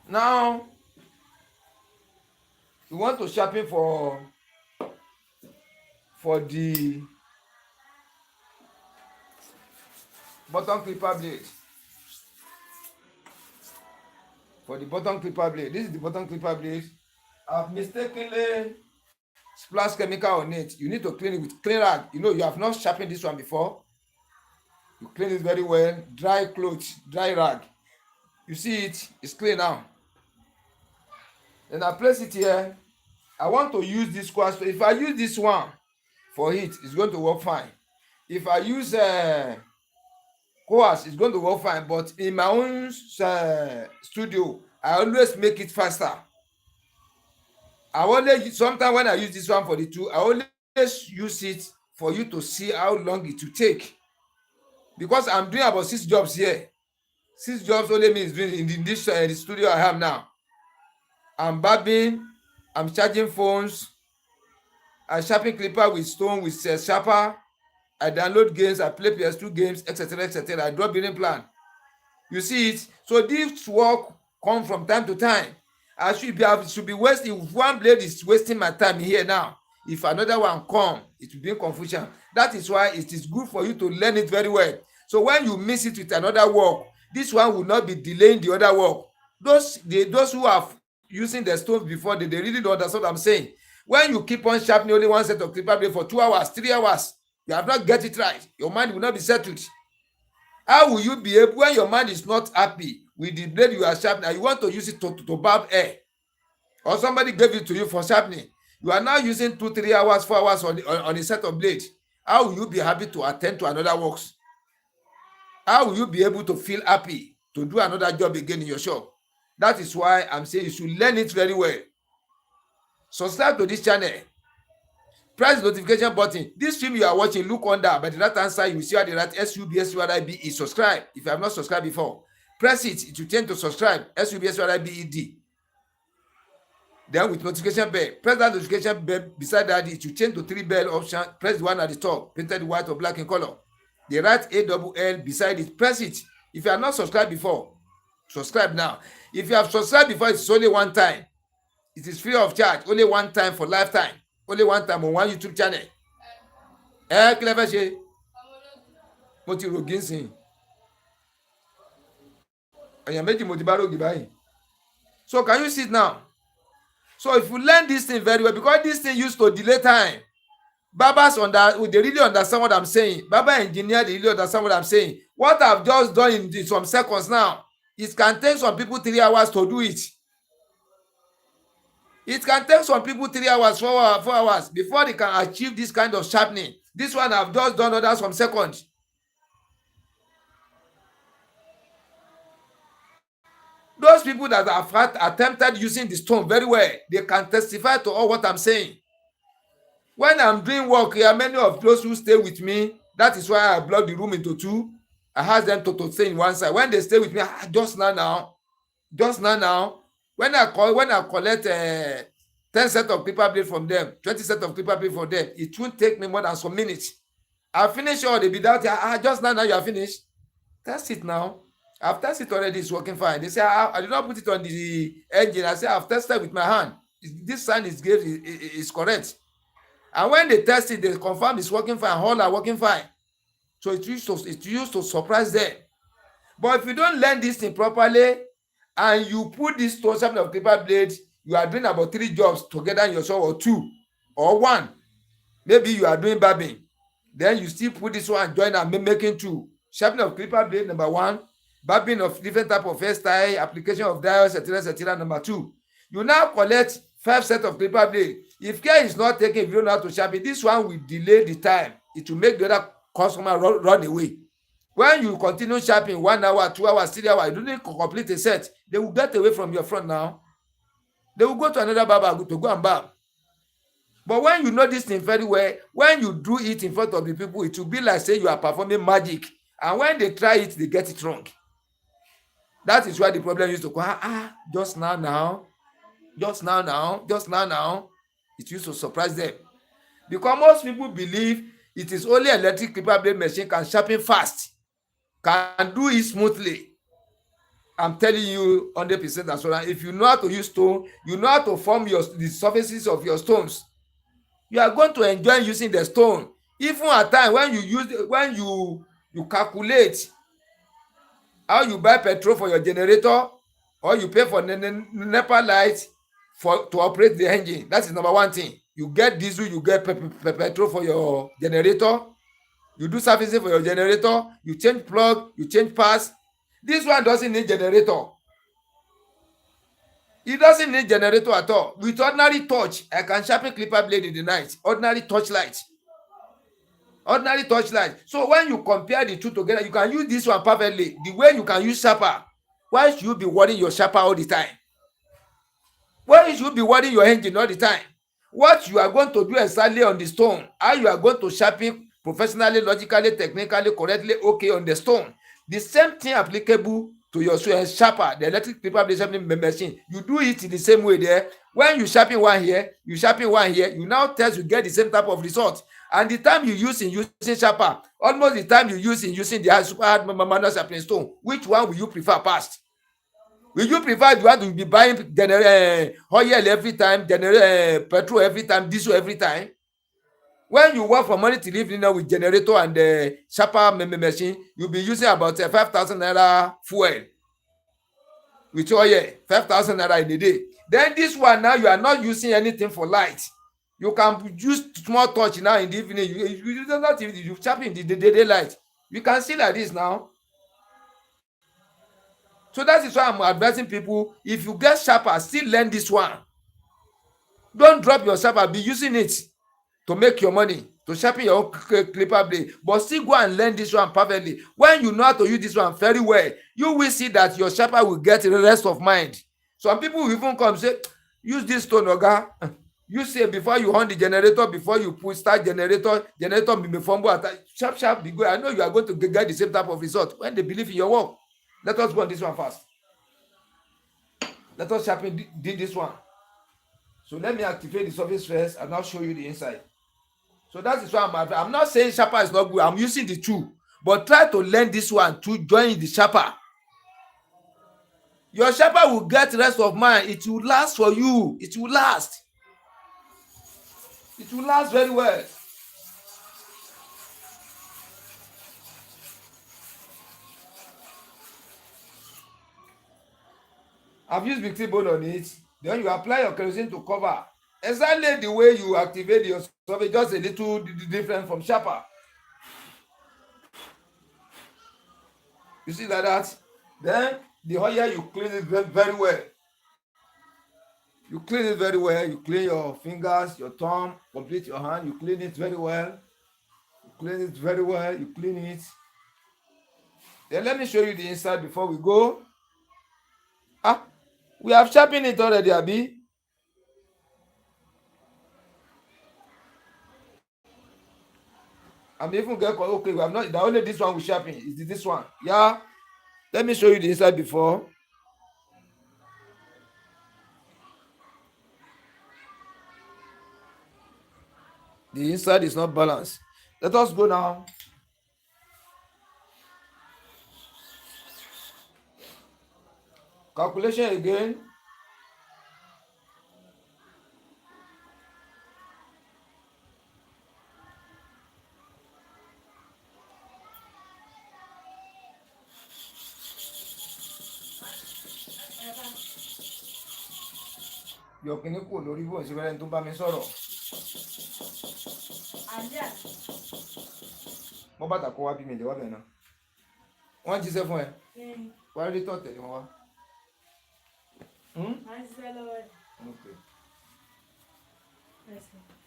Now, you want to sharpen for the bottom clipper blade. For the bottom clipper blade, this is the bottom clipper blade. I've mistakenly splashed chemical on it. You need to clean it with clean rag. You know, you have not sharpened this one before. You clean it very well. Dry clothes, dry rag. You see it, it's clean now. Then I place it here. I want to use this one. So if I use this one for it, it's going to work fine. If I use course, it's going to work fine. But in my own studio, I always make it faster. Sometimes when I use this one for the two, I always use it for you to see how long it will take. Because I'm doing about 6 jobs here. 6 jobs only means doing in this the studio I have now. I'm barbing, I'm charging phones, I sharpen clipper with stone, with sharper, I download games, I play PS2 games, etc., etc. I draw building plan. You see it? So this work come from time to time. I should be wasting. If one blade is wasting my time here now, if another one come, it will be in confusion. That is why it is good for you to learn it very well. So when you miss it with another work, this one will not be delaying the other work. Those who are using the stones before, they really don't understand what I'm saying. When you keep on sharpening only one set of clipper blade for 2 hours, 3 hours, you have not get it right. Your mind will not be settled. How will you be able, when your mind is not happy with the blade you are sharpening, and you want to use it to barb hair, or somebody gave it to you for sharpening, you are now using 2, 3 hours, 4 hours on a set of blade. How will you be happy to attend to another works? How will you be able to feel happy to do another job again in your shop? That is why I'm saying you should learn it very well. Subscribe to this channel. Press the notification button. This film you are watching, look under by the right hand side. You will see how the right SUBSURIBE. Subscribe. If you have not subscribed before, press it. It will change to subscribe. SUBSURIBED. Then with notification bell, press that notification bell beside that. It will change to 3 bell option. Press the one at the top, painted white or black in color. The right ALL beside it, press it. If you have not subscribed before, subscribe now. If you have subscribed before, it's only one time. It is free of charge. Only one time for lifetime. Only one time on one YouTube channel. Kí lẹ fẹ́ ṣe? Mo ti rògì nsìn. Èèyàn méjì mo ti bá rògì báyìí. So can you see it now? So if you learn this thing very well, because this thing used to delay time. Barbers they really understand what I'm saying. Barber engineer, they really understand what I'm saying. What I've just done in some seconds now, it can take some people 3 hours to do it. It can take some people 3 hours, 4 hours before they can achieve this kind of sharpening. This one I've just done under some seconds. Those people that have attempted using the stone very well, they can testify to all what I'm saying. When I'm doing work here, many of those who stay with me, that is why I block the room into 2. I ask them to stay in one side. When they stay with me, just now, when I collect 10 sets of clipper blade from them, 20 sets of clipper blade from them, it won't take me more than some minutes. I finish all the bit out here. Just now you are finished. Test it now. I've tested it already. It's working fine. They say I did not put it on the engine. I say I've tested with my hand. This sign is correct. And when they test it, they confirm it's working fine. All are working fine. So it's used to surprise them. But if you don't learn this thing properly, and you put this stone sharpening of clipper blade, you are doing about 3 jobs together in your shop, or 2 or 1. Maybe you are doing barbing. Then you still put this one, join and making 2. Sharpening of clipper blade, number 1. Barbing of different type of hairstyle, application of dials, etc., number 2. You now collect 5 sets of clipper blade. If care is not taken, if you don't know how to sharpen, this one will delay the time. It will make the other customer run away. When you continue sharpening 1 hour, 2 hours, 3 hours, you don't complete a set, they will get away from your front now. They will go to another barber to go and barb. But when you know this thing very well, when you do it in front of the people, it will be like say you are performing magic. And when they try it, they get it wrong. That is why the problem used to come, just now. It used to surprise them. Because most people believe it is only electric clipper blade machine can sharpen fast, can do it smoothly. I'm telling you 100% as well. If you know how to use stone, you know how to form the surfaces of your stones, you are going to enjoy using the stone. Even at times when you calculate how you buy petrol for your generator, or you pay for NEPA light to operate the engine. That is number one thing. You get diesel, you get petrol for your generator, you do servicing for your generator, you change plug, you change parts. This one doesn't need generator. It doesn't need generator at all. With ordinary torch, I can sharpen clipper blade in the night. Ordinary torchlight. So when you compare the two together, you can use this one perfectly. The way you can use sharper. Why should you be worrying your sharper all the time? Why should you be worrying your engine all the time? What you are going to do exactly on the stone, how you are going to sharpen professionally, logically, technically, correctly, okay on the stone. The same thing applicable to your sharper, the electric clipper blade sharpening machine. You do it in the same way there. When you sharpen one here, you now test you get the same type of result. And the time you use in using sharper, almost the time you use in using the super hard manual sharpening stone, which one will you prefer past? Will you prefer you have to be buying oil every time, petrol every time, diesel every time? When you work from morning till evening now with generator and sharper machine, you'll be using about 5,000 naira fuel with oil, 5,000 naira in a day. Then this one now, you are not using anything for light. You can use small torch now in the evening. You do not even, you sharpen in the daylight. You can see like this now. So that is why I'm advising people, if you get sharper, still learn this one. Don't drop your sharper, be using it to make your money, to sharpen your own clipper blade, but still go and learn this one perfectly. When you know how to use this one very well, you will see that your sharper will get the rest of mind. Some people will even come say, use this stone, oga. You say before you on the generator, before you start generator be fumble at sharp be good. I know you are going to get the same type of result when they believe in your work. Let us go on this one fast. Let us sharpen this one. So let me activate the surface first and I'll show you the inside. So that is why I'm not saying sharper is not good. I'm using the two. But try to learn this one to join the sharper. Your sharper will get rest of mind. It will last for you. It will last. It will last very well. I've used Big T bone on it. Then you apply your kerosene to cover. Exactly the way you activate your surface, just a little different from sharper. You see like that? Then the oil, you clean it very well. You clean it very well. You clean your fingers, your thumb, complete your hand. You clean it very well. You clean it very well. You clean it. Then let me show you the inside before we go. We have sharpened it already, Abi. I'm even get okay. We have not. The only this one we sharpen is this one. Yeah. Let me show you the inside before. The inside is not balanced. Let us go now. Calculation again. Yọ kíní kò lórí bó ṣe fẹ́rẹ́ tó bá mi sọ̀rọ̀. Mo bàtà kó wá bí mi lè wá bẹ̀ náà. Wọ́n jíṣẹ́ fún ẹ. Wá rí tọ̀ tẹ̀lé wọn wá. Okay.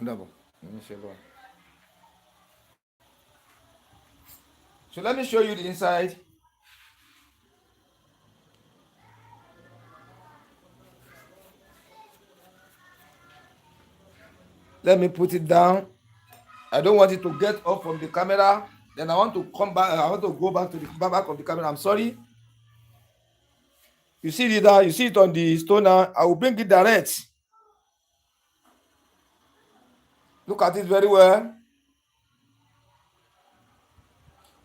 Dàbọ̀, mo ń ṣe lọ. So let me show you the inside. Let me put it down. I don't want it to get off from the camera. Then I want to come back. I want to go back to the back of the camera. I'm sorry. You see it there? You see it on the stone now? I will bring it direct. Look at it very well.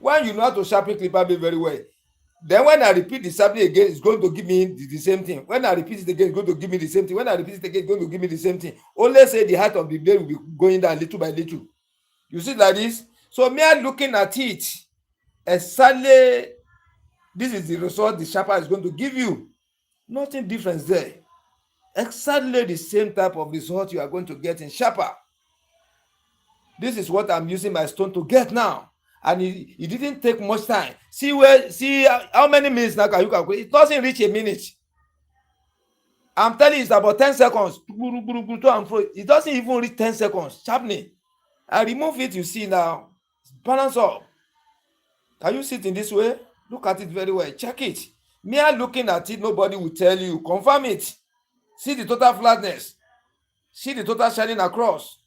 When you know how to sharpen ClipperBlade very well, then when I repeat the sharpening again, it's going to give me the same thing. When I repeat it again, it's going to give me the same thing. When I repeat it again, it's going to give me the same thing. Only say the height of the blade will be going down little by little. You see like this? So me looking at it, exactly this is the result the sharper is going to give you. Nothing different there. Exactly the same type of result you are going to get in sharper. This is what I'm using my stone to get now. And it didn't take much time. See how many minutes now can you calculate? It doesn't reach a minute. I'm telling you, it's about 10 seconds. It doesn't even reach 10 seconds. Sharpening. I remove it, you see now. Balance up. Can you see it in this way? Look at it very well. Check it. Mere looking at it, nobody will tell you. Confirm it. See the total flatness. See the total shining across.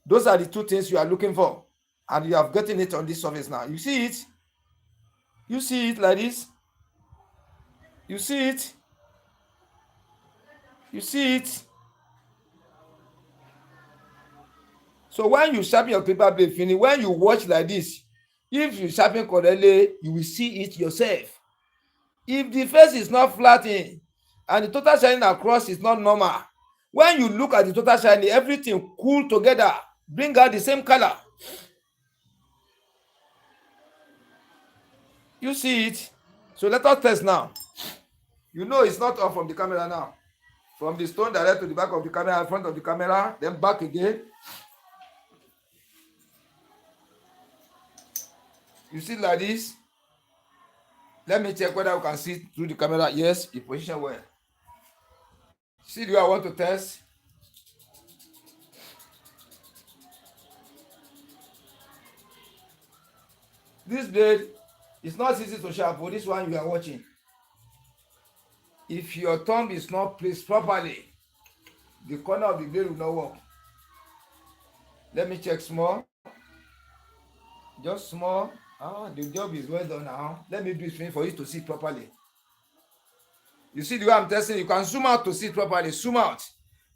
Those are the two things you are looking for. And you have gotten it on this surface now. You see it? You see it like this? You see it? You see it? So when you sharpen your ClipperBlade finish, when you watch like this, if you sharpen correctly, you will see it yourself. If the face is not flattening and the total shining across is not normal, when you look at the total shining, everything cool together, bring out the same color. You see it? So let us test now. You know it's not off from the camera now. From the stone direct to the back of the camera, in front of the camera, then back again. You see like this? Let me check whether you can see through the camera. Yes, it position well. See the way I want to test. This blade is not easy to sharpen. This one you are watching. If your thumb is not placed properly, the corner of the blade will not work. Let me check small. Just small. The job is well done now. Let me do it for you to see properly. You see the way I'm testing? You can zoom out to see it properly. Zoom out.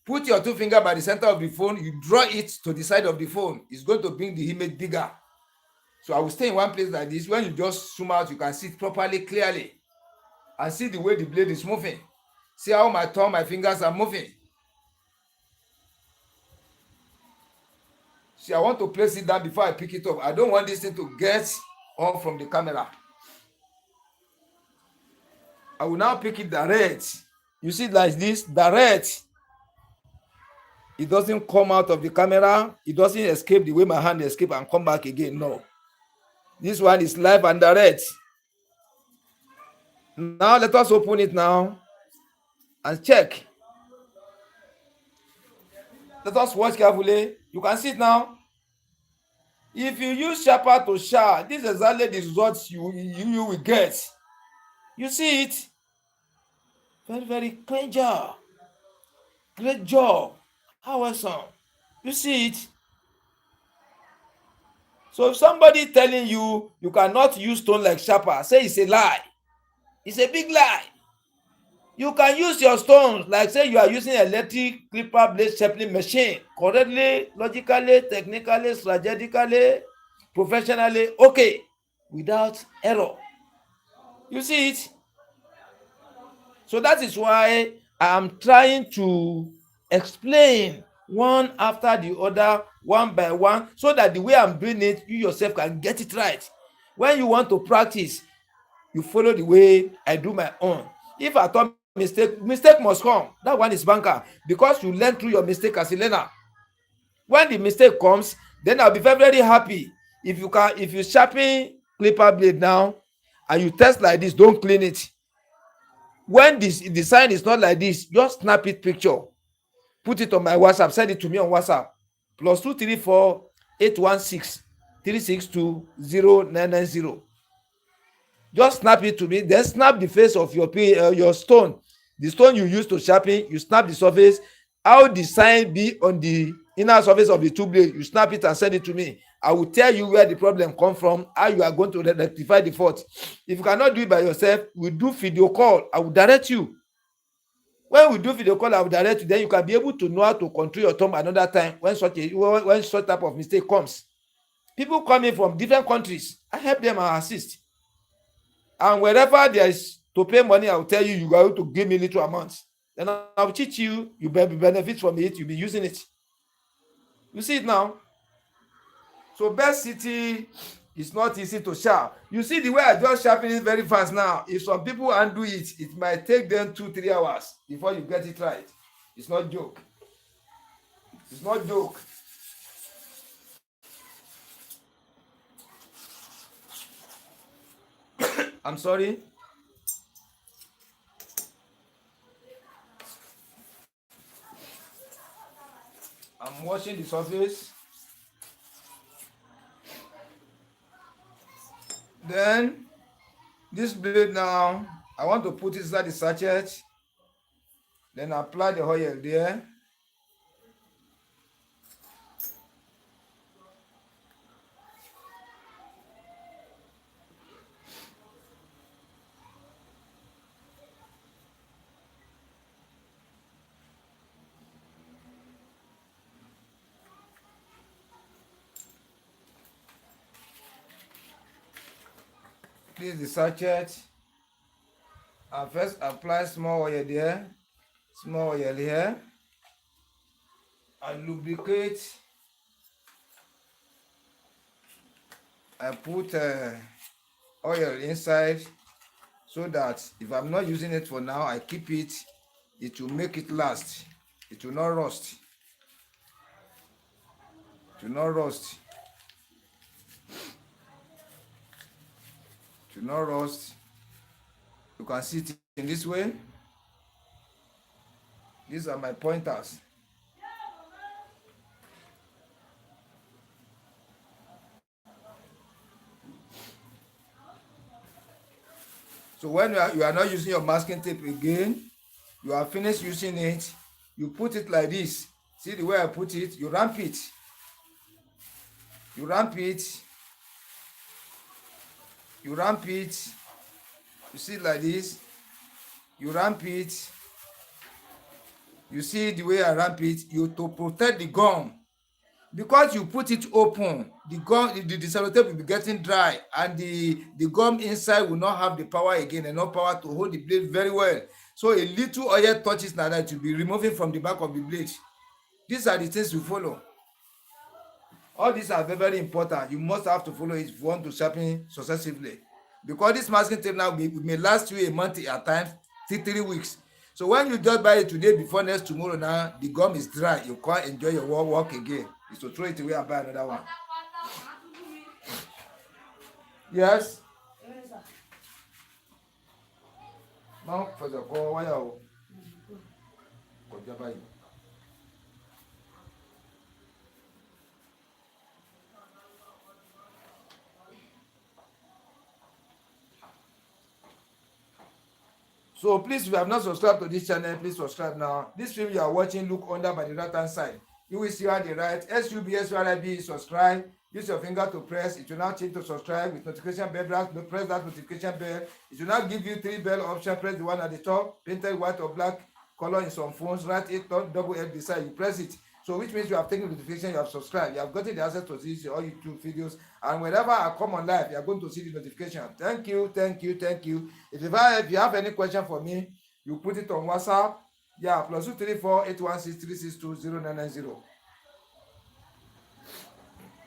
Put your two fingers by the center of the phone. You draw it to the side of the phone. It's going to bring the image bigger. So I will stay in one place like this. When you just zoom out, you can see it properly, clearly. And see the way the blade is moving. See how my thumb, my fingers are moving. See, I want to place it down before I pick it up. I don't want this thing to get off from the camera. I will now pick it direct. You see it like this, direct. It doesn't come out of the camera. It doesn't escape the way my hand escaped and come back again. No. This one is live and direct. Now let us open it now and check. Let us watch carefully. You can see it now. If you use sharper to sharp, this is exactly the results you will get. You see it? Very, very clean job. Great job. How awesome. You see it? So if somebody telling you you cannot use stone like sharper, say it's a lie. It's a big lie. You can use your stones like say you are using electric ClipperBlade sharpening machine correctly, logically, technically, strategically, professionally, okay, without error. You see it? So that is why I am trying to explain one after the other, one by one, so that the way I'm doing it, you yourself can get it right. When you want to practice, you follow the way I do my own. If I thought mistake must come. That one is banker, because you learn through your mistake as a learner. When the mistake comes, then I'll be very, very happy. If you sharpen ClipperBlade now and you test like this, don't clean it. When the sign is not like this, just snap it picture, put it on my WhatsApp, send it to me on WhatsApp, +234 816 362 0990. Just snap it to me, then snap the face of your stone, the stone you use to sharpen. You snap the surface, how the sign be on the inner surface of the two blade. You snap it and send it to me. I will tell you where the problem come from, how you are going to rectify the fault. If you cannot do it by yourself, we do video call. I will direct you. When we do video call, I will direct you. Then you can be able to know how to control your thumb another time when such type of mistake comes. People coming from different countries, I help them and assist. And wherever there is to pay money, I will tell you, you are going to give me little amounts. Then I will teach you, you benefit from it, you'll be using it. You see it now? So best city is not easy to sharp. You see the way I just sharpen it very fast now. If some people undo it, it might take them 2-3 hours before you get it right. It's not joke. It's not joke. I'm sorry. I'm washing the surface. Then this blade now, I want to put it inside the sachet. Then apply the oil there. This is the sachet. I first apply small oil there, small oil here. I lubricate. I put oil inside so that if I'm not using it for now, I keep it. It will make it last. It will not rust. It will not rust. It will not rust. You can see it in this way. These are my pointers. So when you are not using your masking tape again, you are finished using it, you put it like this. See the way I put it? You ramp it. You ramp it. You ramp it. You see it like this. You ramp it. You see the way I ramp it? You to protect the gum. Because you put it open, the gum, the sellotape will be getting dry, and the gum inside will not have the power again, enough power to hold the blade very well. So a little oil touches now that will be removing from the back of the blade. These are the things you follow. All these are very, very important. You must have to follow it if you want to sharpen successively. Because this masking tape now may last you a month at times, 3 weeks. So when you just buy it today, before next tomorrow now, the gum is dry. You can't enjoy your work again. It's to throw it away and buy another one. Yes? Now for the call, why are you? So please, if you have not subscribed to this channel, please subscribe now. This film you are watching, look under by the right hand side. You will see on the right, SUBSRIB, subscribe. Use your finger to press. It will now change to subscribe with notification bell. Press that notification bell. It will now give you 3 bell options. Press the one at the top, painted white or black color in some phones. Write it on double F beside. You press it. So which means you have taken notification, you have subscribed, you have gotten the access to see all YouTube videos, and whenever I come on live, you are going to see the notification. Thank you, thank you, thank you. If you have any question for me, you put it on WhatsApp. Yeah, +234 816 362 0990.